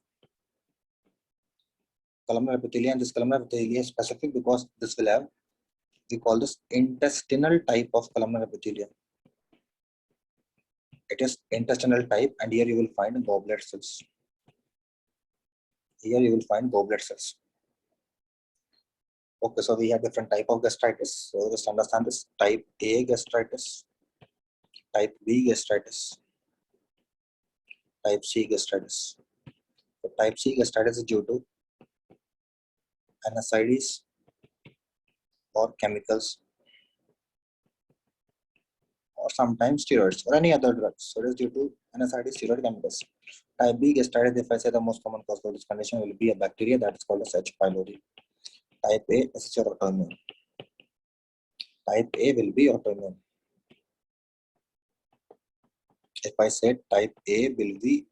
Columnar epithelia, and this columnar epithelia is specific because this will have, we call this intestinal type of columnar epithelium. It is intestinal type, and here you will find goblet cells. Here you will find goblet cells. Okay, so we have different type of gastritis. So just understand this: type A gastritis, type B gastritis, type C gastritis. So type C gastritis is due to NSAIDs or chemicals, or sometimes steroids or any other drugs. So it is due to NSAID, steroid, chemicals. Type B gastritis, if I say the most common cause for this condition will be a bacteria that is called as H. pylori. Type A is your autoimmune. Type A will be autoimmune. If I say type A will be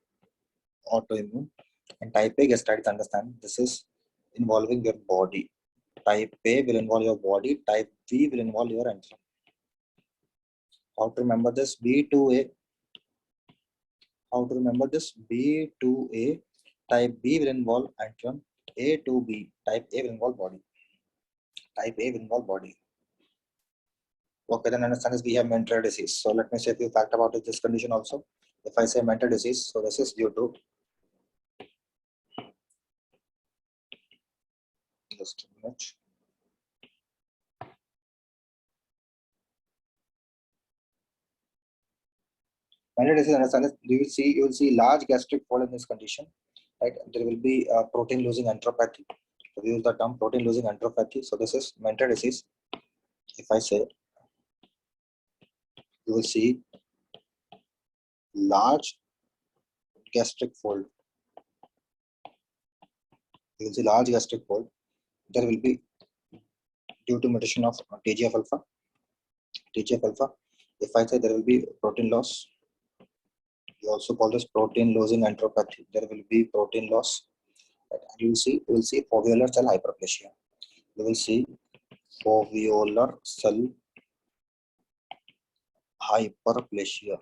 autoimmune, and type A gastritis, understand this is involving your body. Type A will involve your body. Type B will involve your antrum. How to remember this? B2A. How to remember this? B2A. Type B will involve antrum. A to B. Type A will involve body. Type A will involve body. Okay, then understand this, we have mental disease. So let me say a few facts about this condition also. If I say mental disease, so this is due to, just a minute. Mental disease, understand this, you will see large gastric fold in this condition, right? There will be protein losing enteropathy. So we use the term protein losing enteropathy. So this is mental disease. If I say, you will see large gastric fold. You will see large gastric fold. There will be due to mutation of TGF alpha. TGF alpha. If I say there will be protein loss, we also call this protein losing enteropathy. There will be protein loss. And you will see foveolar cell hyperplasia. You will see foveolar cell hyperplasia.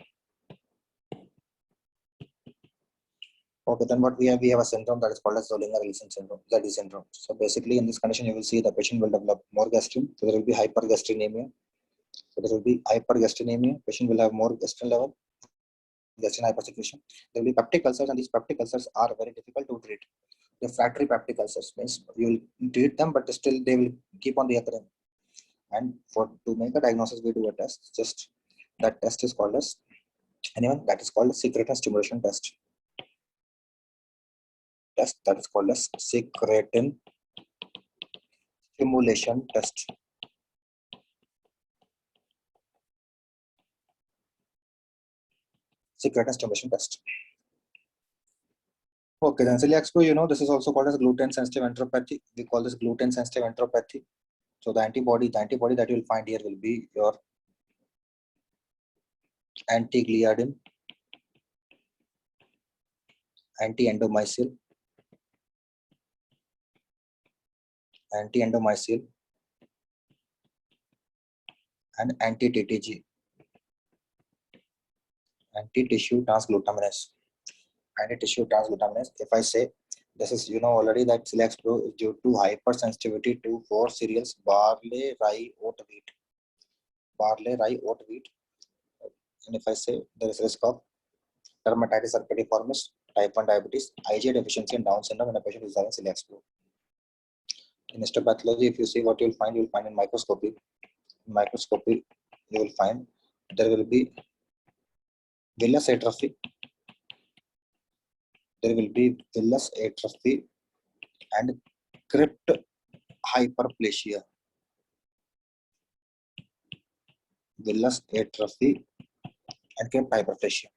Okay, then what we have a syndrome that is called as Zollinger-Ellison syndrome, ZE syndrome. So basically in this condition, you will see the patient will develop more gastrin. So there will be hypergastrinemia. So there will be hypergastrinemia. Patient will have more gastrin level, gastrin hypersecretion. There will be peptic ulcers, and these peptic ulcers are very difficult to treat. Refractory peptic ulcers means you will treat them, but still they will keep on reoccurring. And for to make a diagnosis, we do a test. Just that test is called as anyone that is called a secretin stimulation test. Test that is called as secretin stimulation test. Secretin stimulation test. Okay, then celiac screw, this is also called as gluten sensitive enteropathy. We call this gluten sensitive enteropathy. So the antibody that you will find here will be your anti-gliadin, anti-endomycin, and anti-TTG, anti-tissue transglutaminase. Anti-tissue transglutaminase. If I say this is, already that celiac screw is due to hypersensitivity to 4 cereals: barley, rye, oat, wheat. And if I say there is risk of dermatitis herpetiformis, type 1 diabetes, IgA deficiency, and Down syndrome in a patient who is having celiac screw. In histopathology, if you see what you will find in microscopy. In microscopy, you will find there will be villus atrophy. There will be villus atrophy and crypt hyperplasia. Villus atrophy and crypt hyperplasia.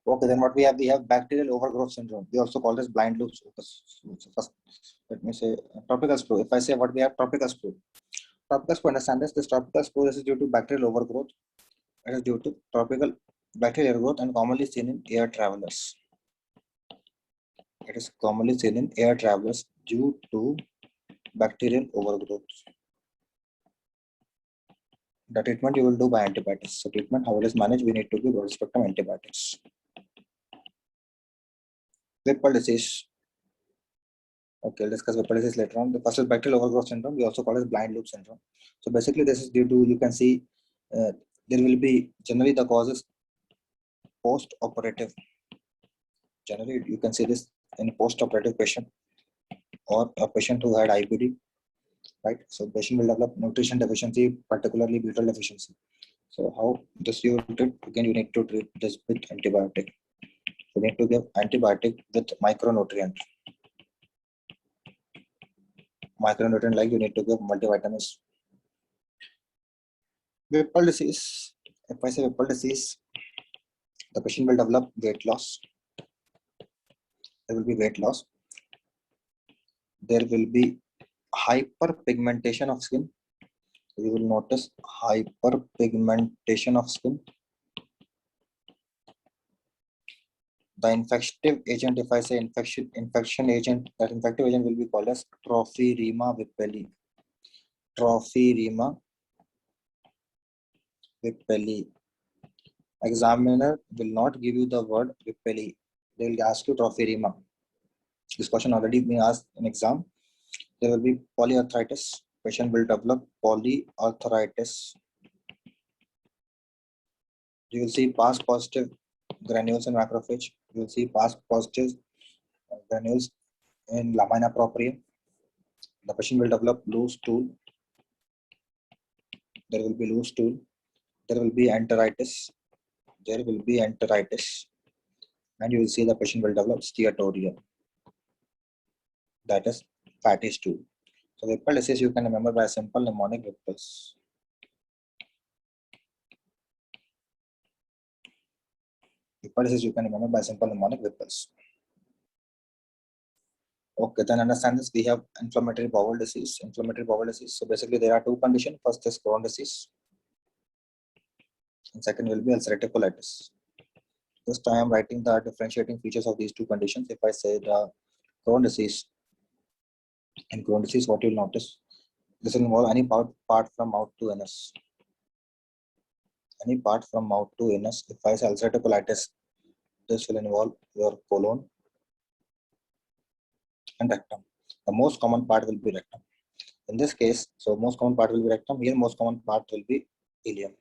Okay, then what we have? We have bacterial overgrowth syndrome. We also call this blind loop. So first, let me say tropical screw. If I say what we have, tropical screw. Tropical screw, understand this. This tropical screw is due to bacterial overgrowth. It is due to tropical bacterial overgrowth and commonly seen in air travelers. It is commonly seen in air travelers due to bacterial overgrowth. The treatment you will do by antibiotics. So treatment, how it is managed, we need to give broad spectrum antibiotics. Whipple disease. Okay, we'll discuss Whipple disease later on. The first is bacterial overgrowth syndrome. We also call it blind loop syndrome. So basically, this is due to, you can see, there will be generally the causes post-operative. Generally, you can see this in a post-operative patient or a patient who had IBD, right? So patient will develop nutrition deficiency, particularly butyrate deficiency. So how this you treat? Again, you need to treat this with antibiotic. You need to give antibiotic with micronutrient. Micronutrient, like you need to give multivitamins. Whipple disease. If I say Whipple disease, the patient will develop weight loss. There will be weight loss. There will be hyperpigmentation of skin. You will notice hyperpigmentation of skin. The infective agent, if I say infection agent, that infective agent will be called as Trophirema whippelli. Trophirema whippelli. Examiner will not give you the word whippelli. They will ask you Trophirema. This question already been asked in exam. There will be polyarthritis. Patient will develop polyarthritis. You will see past positive granules in macrophage. You will see past positive granules in lamina propria. The patient will develop loose stool. There will be loose stool. There will be enteritis. There will be enteritis. And you will see the patient will develop steatorrhea. That is fatty stool. So Whipple disease you can remember by simple mnemonic Whipples. Whipple disease you can remember by simple mnemonic Whipples. Okay, then understand this. We have inflammatory bowel disease. Inflammatory bowel disease. So basically there are two conditions. First is Crohn's disease. And second will be ulcerative colitis. This time I'm writing the differentiating features of these two conditions. If I say the Crohn's disease, in Crohn's disease, what you'll notice, this will involve any part from mouth to anus. Any part from mouth to anus. If I say ulcerative colitis, this will involve your colon and rectum. The most common part will be rectum. In this case, so most common part will be rectum. Here, most common part will be ileum.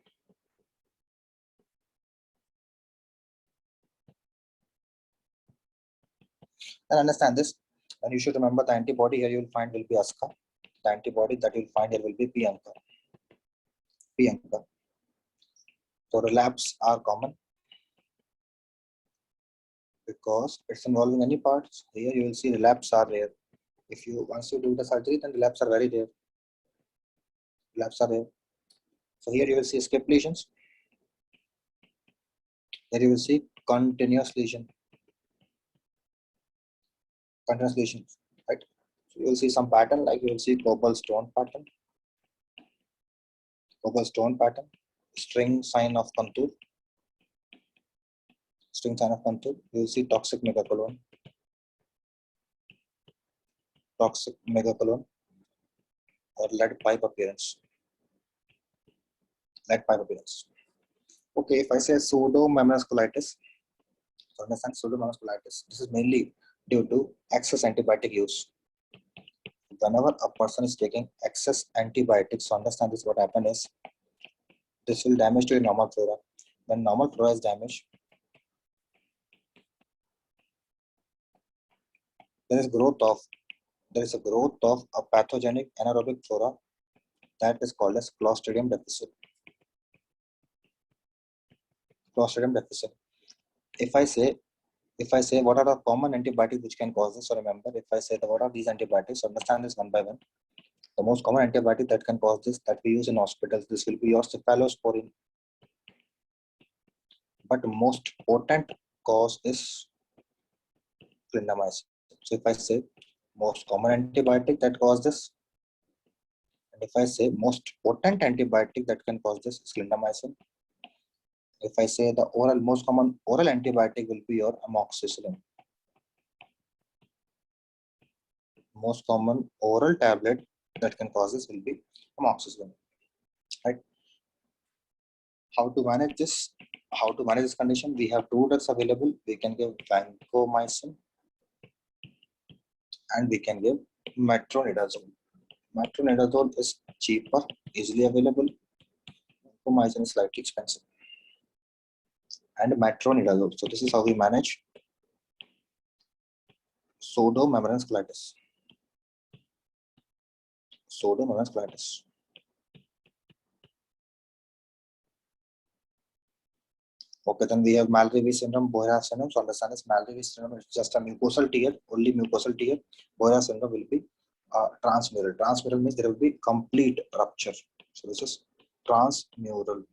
And understand this, and you should remember the antibody here you will find will be ASCA. The antibody that you will find here will be P-ANCA. P-ANCA. So relapse are common because it's involving any parts. Here you will see relapse are rare. If you once you do the surgery, then relapse are very rare. Relapse are rare. So here you will see escape lesions. Here you will see continuous lesion. Continuous lesions, right? So you will see some pattern, like you will see global stone pattern, string sign of contour, string sign of contour. You will see toxic megacolon, or lead pipe appearance. Okay, if I say pseudomembranous colitis, so understand pseudomembranous colitis. This is mainly due to excess antibiotic use. Whenever a person is taking excess antibiotics, so understand this, what happens is this will damage to your normal flora. When normal flora is damaged, there is a growth of a pathogenic anaerobic flora that is called as Clostridium deficit. If I say what are the common antibiotics which can cause this, so remember, if I say what are these antibiotics, understand this one by one. The most common antibiotic that can cause this, that we use in hospitals, this will be your cephalosporin. But most potent cause is clindamycin. So if I say most common antibiotic that cause this, and if I say most potent antibiotic that can cause this is clindamycin. If I say the most common oral antibiotic will be your amoxicillin. Most common oral tablet that can cause this will be amoxicillin. Right? How to manage this? How to manage this condition? We have two drugs available. We can give vancomycin and we can give metronidazole. Metronidazole is cheaper, easily available. Vancomycin is slightly expensive. And metronidazole. So this is how we manage pseudomembranous colitis. Okay, then we have Malraux syndrome, Boyra syndrome. So understand this, Malraux syndrome is just a mucosal tear, only mucosal tear. Boyra syndrome will be transmural. Transmural means there will be complete rupture. So this is transmural,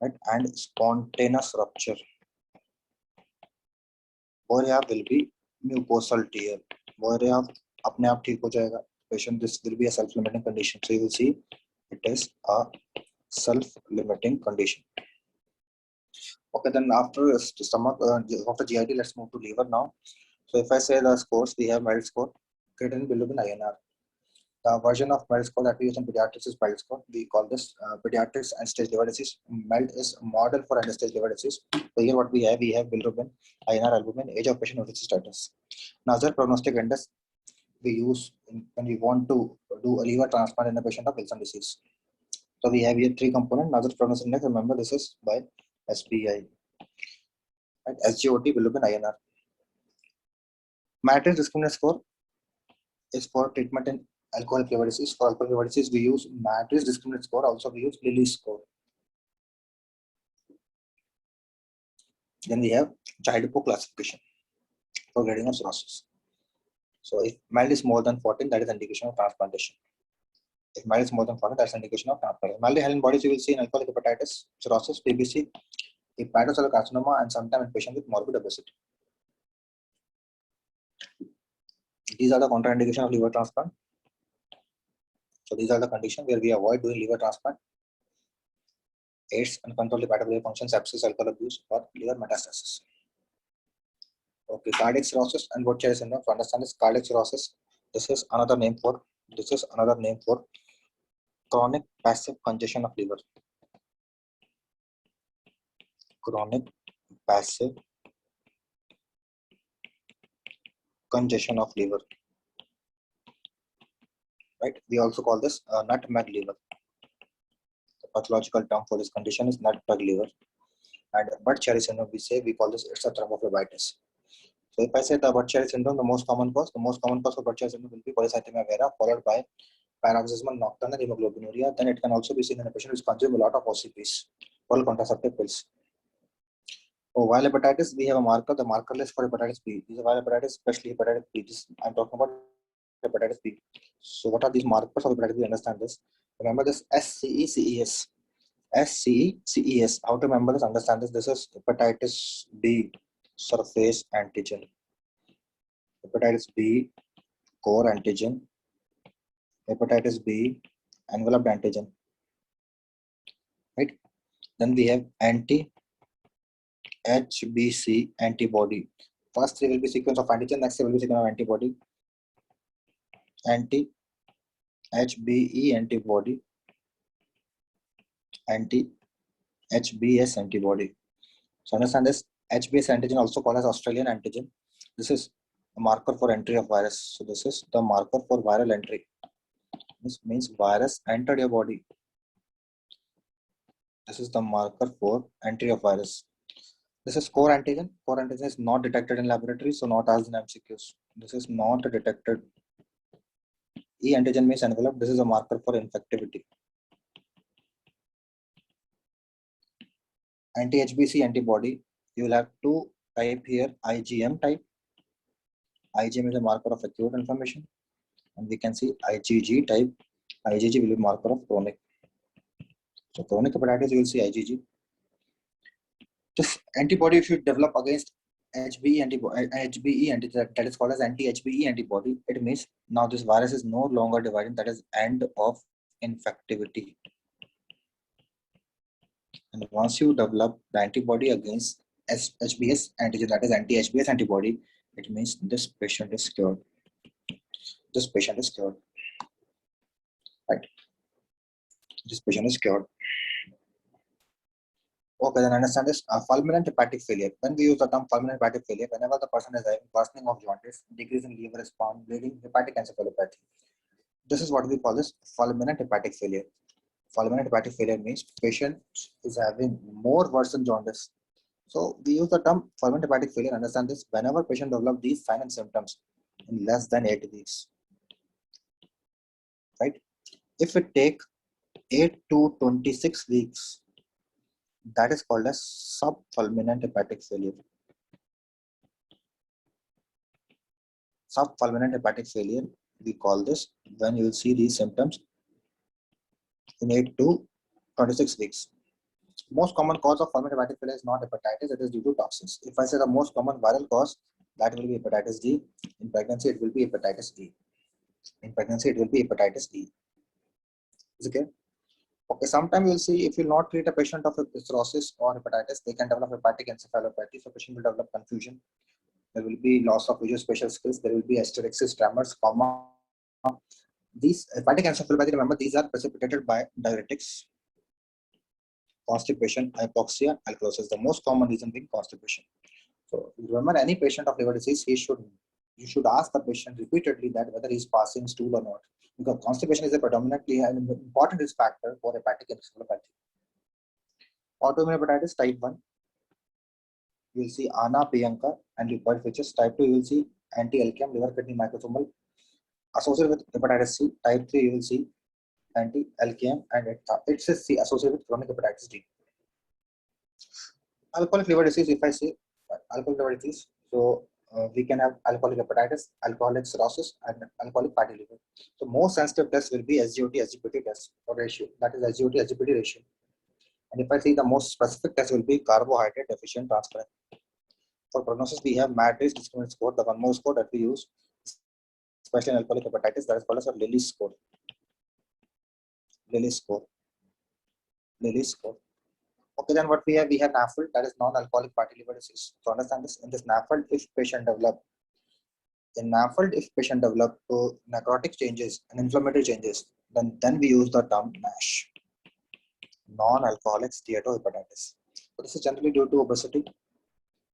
right? And spontaneous rupture. Boyra will be mucosal tear. Boyra अपने आप ठीक हो जाएगा. Patient, this will be a self-limiting condition. So you will see it is a self-limiting condition. Okay, then after stomach, after GIT, let's move to liver now. So if I say the scores, we have MELD score, creatinine, bilirubin, INR. The version of MELD score that we use in pediatrics is MELD score. We call this pediatrics and stage liver disease. MELD is a model for end stage liver disease. So here what we have bilirubin, INR, albumin, age of patient, obesity status. Now, other prognostic index we use when we want to do a liver transplant in a patient of Wilson disease. So we have here three components. Now, the prognostic index, remember this is by SPI. Right? SGOT, bilirubin, INR. Matrix discriminant score is for treatment in alcoholic liver disease. For alcoholic liver disease, we use matrix discriminant score. Also, we use Lilly score. Then we have Child-Pugh classification for grading of cirrhosis. So if MELD is more than 14, that is indication of transplantation. If MELD is more than 14, that's indication of transplantation. Maldy-Helen bodies you will see in alcoholic hepatitis, cirrhosis, PBC, hepatocellular carcinoma, and sometimes in patients with morbid obesity. These are the contraindications of liver transplant. So these are the conditions where we avoid doing liver transplant. AIDS, uncontrolled hepatocellular function, sepsis, alcohol abuse, or liver metastasis. Okay, cardiac cirrhosis and Buercher syndrome. To understand this, cardiac cirrhosis, this is another name for chronic passive congestion of liver. Chronic passive congestion of liver. Right? We also call this nutmeg liver. pathological term for this condition is nut bug liver. And Budd-Chiari syndrome, we call this, it's a thrombophlebitis. So if I say the Budd-Chiari syndrome, the most common cause for Budd-Chiari syndrome will be polycythemia vera, followed by paroxysmal nocturnal hemoglobinuria. Then it can also be seen in a patient who consumes a lot of OCPs, oral contraceptive pills. For viral hepatitis, we have a marker, the marker list for hepatitis B. These are viral hepatitis, especially hepatitis B. I'm talking about hepatitis B. So what are these markers of hepatitis B? Understand this. Remember this SCECES. SCECES. How to remember this? Understand this. This is hepatitis B surface antigen. Hepatitis B core antigen. Hepatitis B enveloped antigen. Right? Then we have anti-HBC antibody. First three will be sequence of antigen, next three will be sequence of antibody. Anti-HBE antibody, anti-HBS antibody. So understand this, HBS antigen also called as Australian antigen. This is a marker for entry of virus. So this is the marker for viral entry. This means virus entered your body. This is the marker for entry of virus. This is core antigen. Core antigen is not detected in laboratory, so not asked in MCQs. This is not detected. E antigen means envelope. This is a marker for infectivity. Anti-HBC antibody, you will have two type here, IgM type. IgM is a marker of acute inflammation, and we can see IgG type. IgG will be marker of chronic. So chronic hepatitis, you will see IgG. This antibody if you develop against HBE antibody, that is called as anti-HBE antibody. It means now this virus is no longer dividing. That is end of infectivity. And once you develop the antibody against HBS antigen, that is anti-HBS antibody, it means this patient is cured. This patient is cured. Right? This patient is cured. Okay, then understand this. Fulminant hepatic failure. When we use the term fulminant hepatic failure, whenever the person is having worsening of jaundice, decrease in liver response, bleeding, hepatic encephalopathy. This is what we call this fulminant hepatic failure. Fulminant hepatic failure means patient is having more worsened jaundice. So we use the term fulminant hepatic failure. Understand this. Whenever patient develop these signs and symptoms in less than 8 weeks, right? If it take 8 to 26 weeks, that is called as subfulminant hepatic failure. Subfulminant hepatic failure, we call this when you will see these symptoms in 8 to 26 weeks. Most common cause of fulminant hepatic failure is not hepatitis, it is due to toxins. If I say the most common viral cause, that will be hepatitis D. In pregnancy, it will be hepatitis E. In pregnancy, it will be hepatitis E. Is it okay? Okay, sometimes you'll see if you not treat a patient of cirrhosis or hepatitis, they can develop hepatic encephalopathy. So patient will develop confusion. There will be loss of visuospatial skills. There will be hysterexis, tremors, coma. These hepatic encephalopathy, remember, these are precipitated by diuretics, constipation, hypoxia, alkalosis. The most common reason being constipation. So remember, any patient of liver disease, you should ask the patient repeatedly that whether he's passing stool or not, because constipation is a predominantly an important risk factor for hepatic encephalopathy. Autoimmune hepatitis type 1, you will see ANA, Priyanka, and leukoid features. Type 2, you will see anti-LCAM, liver kidney microsomal. Associated with hepatitis C, type 3, you will see anti-LCAM, and it's associated with chronic hepatitis D. Alcoholic liver disease, if I say alcoholic liver disease, so we can have alcoholic hepatitis, alcoholic cirrhosis, and alcoholic fatty liver. So most sensitive tests will be SGOT, SGPT test or ratio. That is SGOT, SGPT ratio. And if I see the most specific test will be carbohydrate deficient transferrin. For prognosis, we have MADRS discriminant score, the one more score that we use, especially in alcoholic hepatitis, that is called as a Lilly score. Lilly score. Lilly score. Okay, then what we have NAFLD, that is non-alcoholic fatty liver disease. So understand this, in this NAFLD, if patient develop necrotic changes and inflammatory changes, then we use the term NASH, non-alcoholic steatohepatitis. So this is generally due to obesity.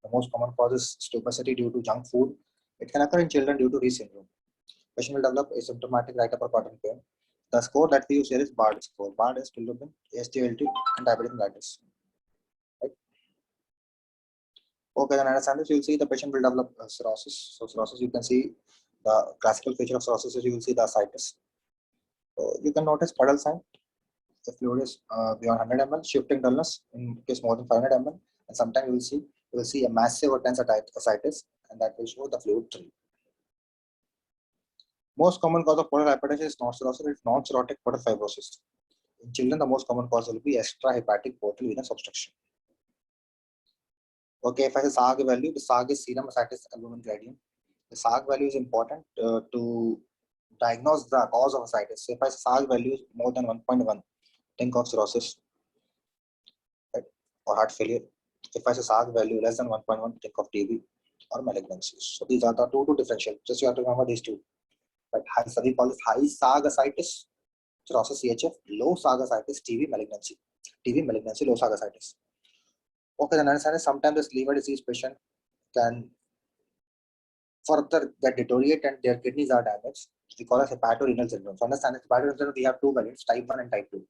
The most common cause is obesity due to junk food. It can occur in children due to Rh syndrome. Patient will develop asymptomatic right upper quadrant pain. The score that we use here is BARD score. BARD is bilirubin, SGLT, and diabetic mellitus. Right? Okay, then understand this. You'll see the patient will develop cirrhosis. So cirrhosis, you can see the classical feature of cirrhosis is you will see the ascites. So you can notice puddle sign. The fluid is beyond 100 ml, shifting dullness in case more than 500 ml, and sometimes you will see a massive or tense ascites, and that will show the fluid 3. Most common cause of portal hypertension is non-cirrhosis. It's non-cirrhotic portal fibrosis. In children, the most common cause will be extrahepatic portal venous obstruction. Okay, if I say SAG value, the SAG is serum ascites albumin gradient. The SAG value is important to diagnose the cause of ascites. So if I say SAG value is more than 1.1, think of cirrhosis, right, or heart failure. If I say SAG value less than 1.1, think of TB or malignancies. So these are the two to differential. Just you have to remember these two. But we call this high SAG ascites, cirrhosis CHF, low SAG ascites, TB malignancy, low SAG ascites. Okay, then understand sometimes this liver disease patient can further get deteriorate and their kidneys are damaged. We call it hepatorenal syndrome. So understand that hepatorenal syndrome, we have two variants, type 1 and type 2.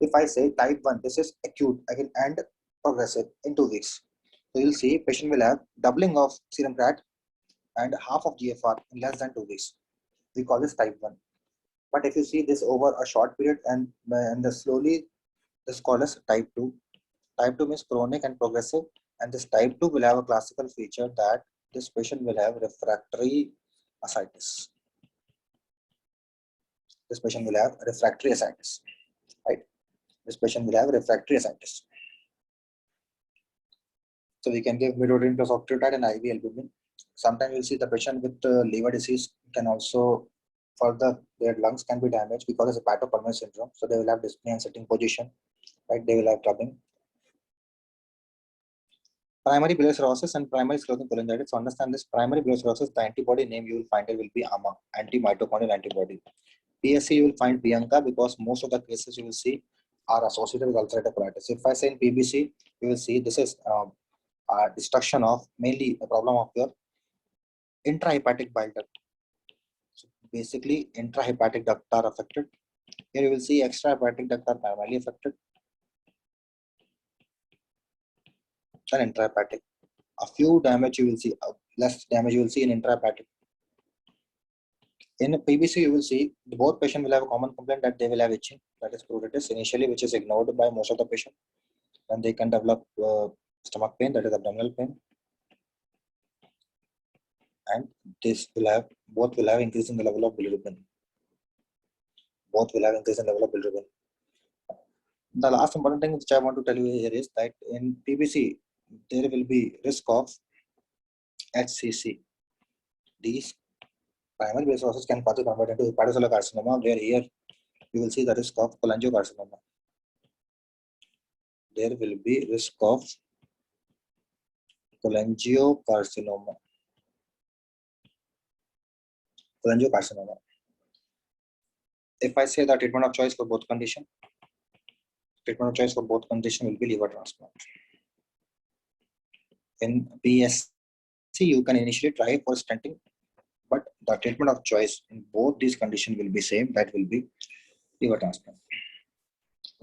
If I say type 1, this is acute, again, and progressive in 2 weeks. So you'll see patient will have doubling of serum creat and half of GFR in less than 2 weeks. We call this type 1. But if you see this over a short period and slowly, this is called as type 2. Type 2 means chronic and progressive, and this type 2 will have a classical feature that this patient will have refractory ascites. This patient will have refractory ascites, right? This patient will have refractory ascites. So we can give midodrine plus octreotide and IV albumin. Sometimes you'll see the patient with liver disease can also further, their lungs can be damaged because of hepatopulmonary syndrome. So they will have dyspnea and sitting position, right? They will have clubbing. Primary biliary cirrhosis and primary sclerosing cholangitis. So understand this primary biliary cirrhosis, the antibody name you will find it will be AMA, anti-mitochondrial antibody. PSC you will find Bianca because most of the cases you will see are associated with ulcerative colitis. If I say in PBC, you will see this is destruction of mainly a problem of your intrahepatic bile duct. So basically, intrahepatic duct are affected. Here you will see extrahepatic duct are primarily affected. And intrahepatic. A few damage you will see, less damage you will see in intrahepatic. In PBC, you will see both patients will have a common complaint that they will have itching, that is pruritus initially, which is ignored by most of the patients. And they can develop stomach pain, that is abdominal pain. And this will have, both will have increase in the level of bilirubin. Both will have increase in the level of bilirubin. The last important thing which I want to tell you here is that in PBC, there will be risk of HCC. These primary biliary cirrhosis can further convert into hepatocellular carcinoma, where here you will see the risk of cholangiocarcinoma. There will be risk of cholangiocarcinoma. If I say the treatment of choice for both condition, will be liver transplant. In PSC, you can initially try for stenting, but the treatment of choice in both these conditions will be same. That will be liver transplant.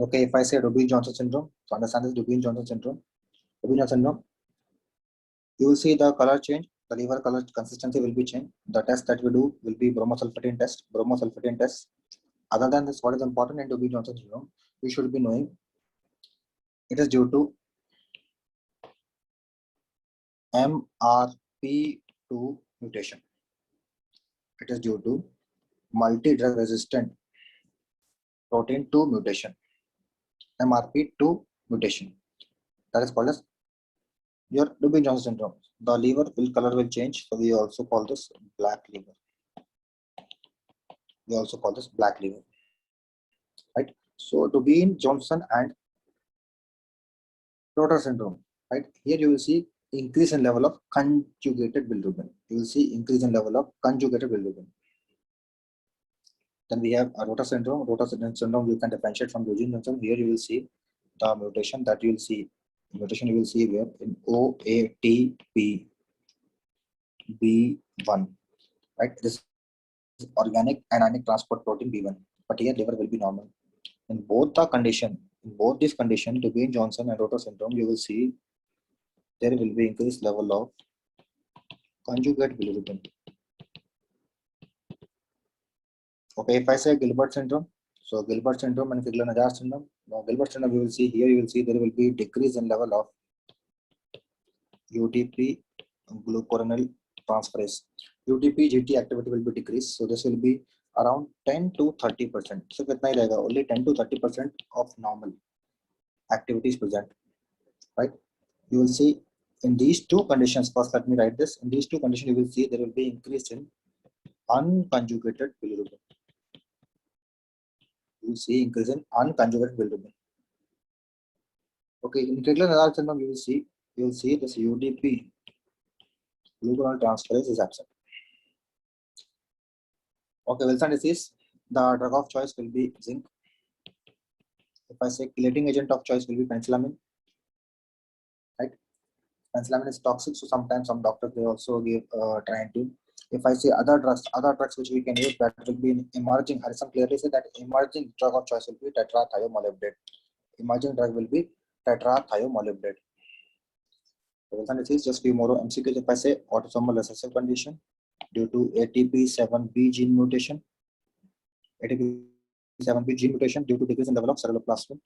Okay, if I say Dubin-Johnson syndrome, so understand this Dubin-Johnson syndrome. Dubin-Johnson syndrome, you will see the color change. The liver color consistency will be changed. The test that we do will be bromosulfatine test. Other than this, what is important in Dubin-Johnson syndrome, you should be knowing it is due to MRP2 mutation. It is due to multi-drug resistant protein 2 mutation. MRP2 mutation. That is called as your Dubin-Johnson syndrome. The liver color will change, so we also call this black liver. Right? So Dubin-Johnson and Rotor syndrome. Right? Here you will see increase in level of conjugated bilirubin. Then we have a Rotor syndrome. Rotor syndrome you can differentiate from Dubin-Johnson. Here you will see the mutation that you will see. Mutation you will see here in OATP B1. Right? This is organic anionic transport protein B1. but here liver will be normal. In both these conditions, Dubin-Johnson and Rotor syndrome, you will see there will be increased level of conjugate bilirubin. Okay, if I say Gilbert syndrome, so Gilbert syndrome and Crigler-Najjar syndrome. Now Gilbert syndrome, you will see here, you will see there will be decrease in level of UTP glucuronidase transferase. UTP GT activity will be decreased, so this will be around 10 to 30%. So only 10 to 30% of normal activity is present, right? You will see in these two conditions. First, let me write this. In these two conditions, you will see there will be increase in unconjugated bilirubin. You will see increase in unconjugated bilirubin. Okay, in Crigler-Najjar syndrome, you will see this UTP glucuronidase transferase is absent. Okay, Wilson disease, the drug of choice will be zinc. If I say chelating agent of choice will be penicillamine, right? Penicillamine is toxic, so sometimes some doctors they also give triantine. If I say other drugs which we can use, that will be emerging. Harrison clearly said that emerging drug of choice will be tetrathiomolybdate. Emerging drug will be tetrathiomolybdate. Wilson disease, just few more MCQs. If I say autosomal recessive condition due to ATP7B gene mutation, ATP7B gene mutation due to decrease in level of ceruloplasmin.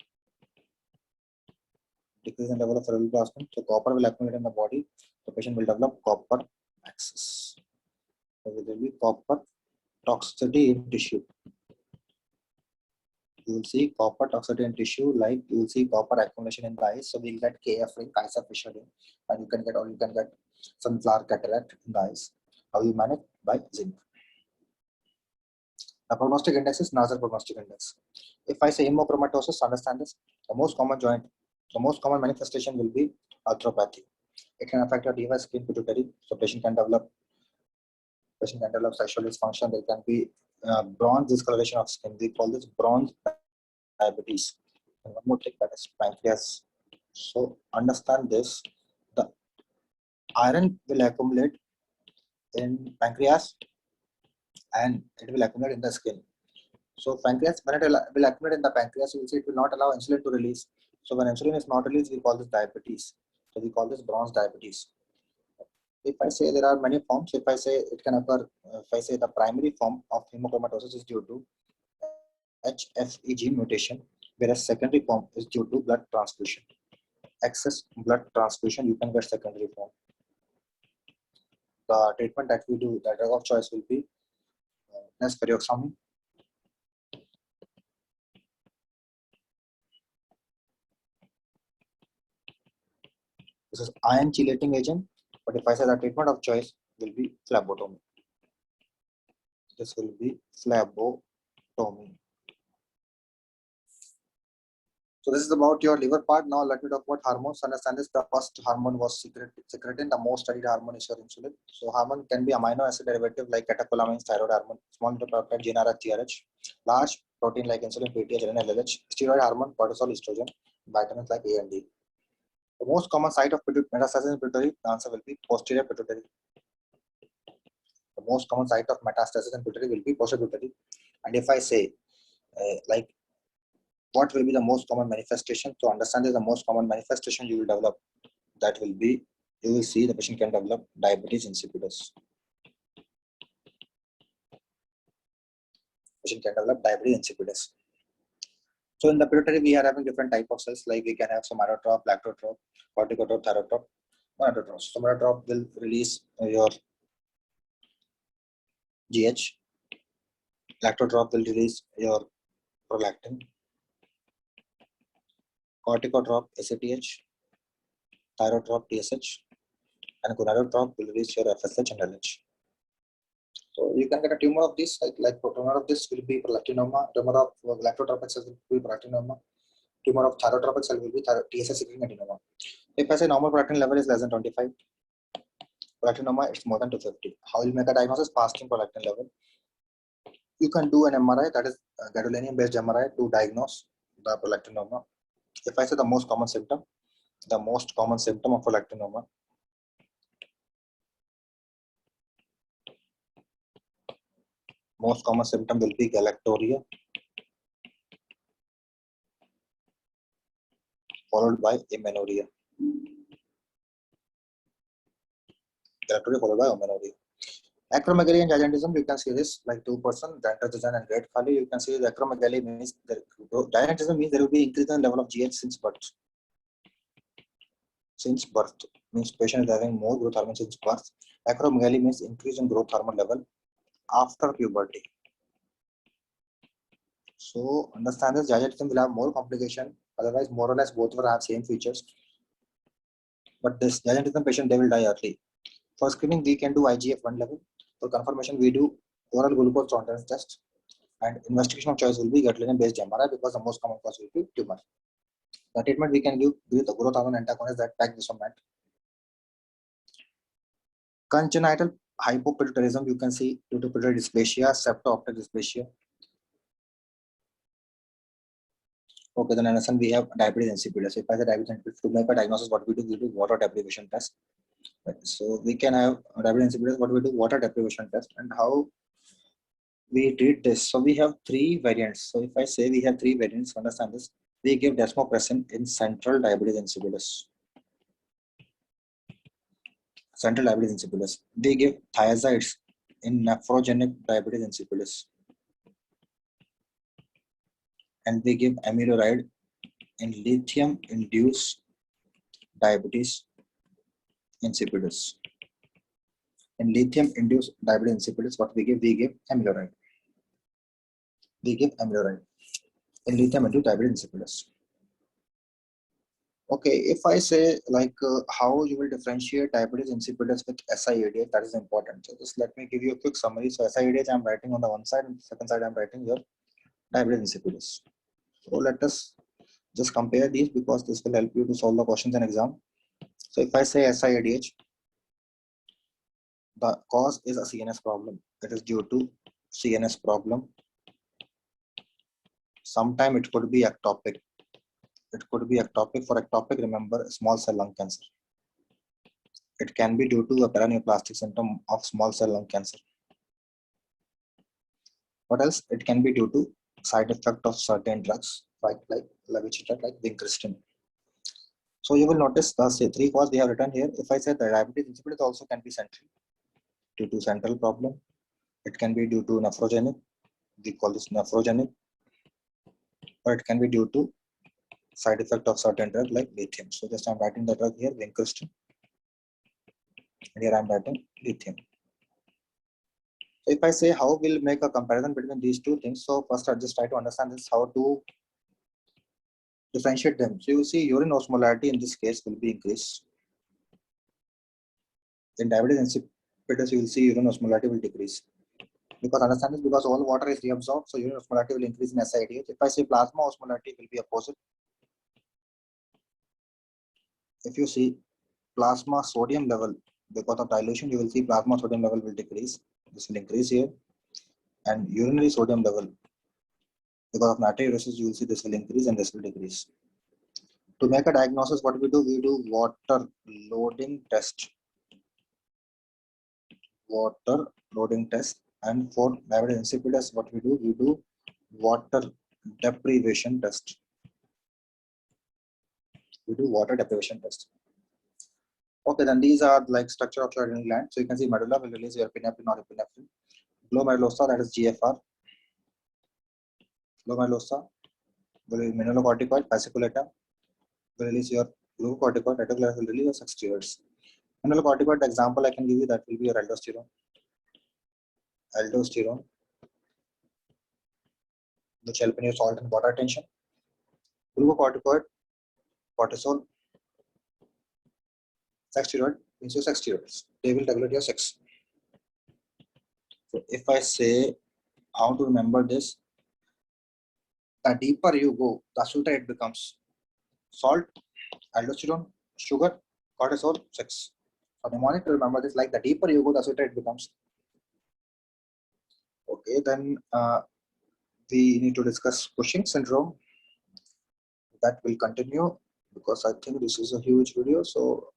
Decrease in level of ceruloplasmin. So copper will accumulate in the body. The patient will develop copper excess. So there will be copper toxicity in tissue. You will see copper toxicity in tissue, like you will see copper accumulation in the eyes. So we will get KF ring, Kaiser Fisher ring, and you can get sunflower cataract in the eyes. How you manage? By zinc. The prognostic index is Nasser prognostic index. If I say hemochromatosis, understand this. The most common manifestation will be arthropathy. It can affect your device skin pituitary, so patient can develop sexual dysfunction. There can be bronze discoloration of skin. We call this bronze diabetes. And one more thing, that is pancreas. So understand this: the iron will accumulate in pancreas and it will accumulate in the skin. So pancreas, when it will accumulate in the pancreas, you will see it will not allow insulin to release. So when insulin is not released, we call this diabetes. So we call this bronze diabetes. If I say there are many forms, if I say it can occur, if I say the primary form of hemochromatosis is due to HFE gene mutation, whereas secondary form is due to blood transfusion. Excess blood transfusion, you can get secondary form. The treatment that we do, the drug of choice will be nesferrioxamine. This is iron chelating agent, but if I say the treatment of choice will be phlebotomy. This will be phlebotomy. So this is about your liver part. Now let me talk about hormones. Understand this: the first hormone was secretin. The most studied hormone is your insulin. So hormone can be amino acid derivative like catecholamines, thyroid hormone, small nucleotide GnRH, TRH, large protein like insulin, PTH, and LH, steroid hormone, cortisol, estrogen, vitamins like A and D. The most common site of metastasis in pituitary, the answer will be posterior pituitary. The most common site of metastasis in pituitary will be posterior pituitary. And if I say like what will be the most common manifestation? To understand this, the most common manifestation you will develop, that will be, you will see the patient can develop diabetes insipidus. Patient can develop diabetes insipidus. So in the pituitary, we are having different type of cells, like we can have somatotroph, lactotroph, corticotroph, thyrotroph, gonadotroph. Somatotroph will release your GH. Lactotroph will release your prolactin. Corticotroph, ACTH. Thyrotroph, TSH. And gonadotroph will release your FSH and LH. So you can get a tumor of this, like tumor of this will be prolactinoma, tumor of lactotrophic cells will be prolactinoma, tumor of thyrotrophic cell will be TSH secreting adenoma. If I say normal prolactin level is less than 25, prolactinoma it's more than 250. How will you make a diagnosis? Fasting prolactin level. You can do an MRI, that is gadolinium based MRI, to diagnose the prolactinoma. If I say the most common symptom of prolactinoma, most common symptom will be galactorrhea, followed by amenorrhea. Galactorrhea followed by amenorrhea. Acromegaly and gigantism, you can see this like 2%, gigantism and great Khali. You can see the acromegaly means gigantism means there will be increase in the level of GH since birth. Since birth means patient is having more growth hormone since birth. Acromegaly means increase in growth hormone level after puberty. So understand this, gigantism will have more complication. Otherwise, more or less both will have same features. But this gigantism patient, they will die early. For screening, we can do IGF-1 level. For confirmation, we do oral glucose tolerance test. And investigation of choice will be gadolinium-based MRI because the most common cause will be tumor. The treatment we can give the growth hormone antagonist that pegvisomant. Congenital hypopituitarism, you can see due to pituitary dysplasia, septo-optic dysplasia. Okay, then understand we have diabetes insipidus. If I say diabetes insipidus, to make a diagnosis, what we do water deprivation test. Right. So we can have diabetes insipidus, what we do water deprivation test, and how we treat this. So we have three variants. So if I say we have three variants, understand this. We give desmopressin in central diabetes insipidus. Central diabetes insipidus. We give thiazides in nephrogenic diabetes insipidus. And we give amiloride in lithium-induced diabetes insipidus. In lithium-induced diabetes insipidus, what we give amiloride. We give amiloride in lithium-induced diabetes insipidus. Okay, if I say like how you will differentiate diabetes insipidus with SIADH, that is important. So just let me give you a quick summary. So SIADH I'm writing on the one side, and the second side I'm writing your diabetes insipidus. So let us just compare these because this will help you to solve the questions in exam. So if I say SIADH, the cause is a CNS problem. It is due to CNS problem. Sometime it could be ectopic. It could be ectopic. For ectopic, remember small cell lung cancer. It can be due to a paraneoplastic symptom of small cell lung cancer. What else? It can be due to side effect of certain drugs, like levetiracetam, like vincristine. So you will notice the three causes we have written here. If I say the diabetes insipidus also can be central, due to central problem. It can be due to nephrogenic. We call this nephrogenic. Or it can be due to side effect of certain drug like lithium. So just I'm writing the drug here, vincristine. And here I'm writing lithium. So if I say how we'll make a comparison between these two things, so first I'll just try to understand this, how to differentiate them. So you see urine osmolarity in this case will be increased. In diabetes insipidus, you will see urine osmolarity will decrease. Because understand this, because all water is reabsorbed, so urine osmolarity will increase in SIADH. If I say plasma osmolarity will be opposite. If you see plasma sodium level, because of dilution, you will see plasma sodium level will decrease. This will increase here. And urinary sodium level, because of natriuresis, you will see this will increase and this will decrease. To make a diagnosis, what we do water loading test. Water loading test. And for diabetes insipidus, what we do water deprivation test. We do water deprivation test. Okay, then these are like structure of your adrenal gland. So you can see medulla will release your epinephrine or epinephrine. Glomerulosa, that is GFR. Glomerulosa will release mineralocorticoid, fasciculata will release your glucocorticoid, reticular will release your sex steroids. Mineralocorticoid example I can give you, that will be your aldosterone. Aldosterone, which help in your salt and water retention. Glucocorticoid, cortisol. Sex steroid means your sex steroids. They will regulate your sex. So if I say how to remember this, the deeper you go, the sweeter it becomes. Salt, aldosterone, sugar, cortisol, sex. So mnemonic to remember this, like the deeper you go, the sweeter it becomes. Okay, then we need to discuss Cushing syndrome. That will continue because I think this is a huge video. So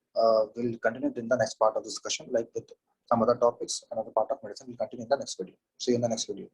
we'll continue in the next part of the discussion, like with some other topics. Another part of medicine will continue in the next video. See you in the next video.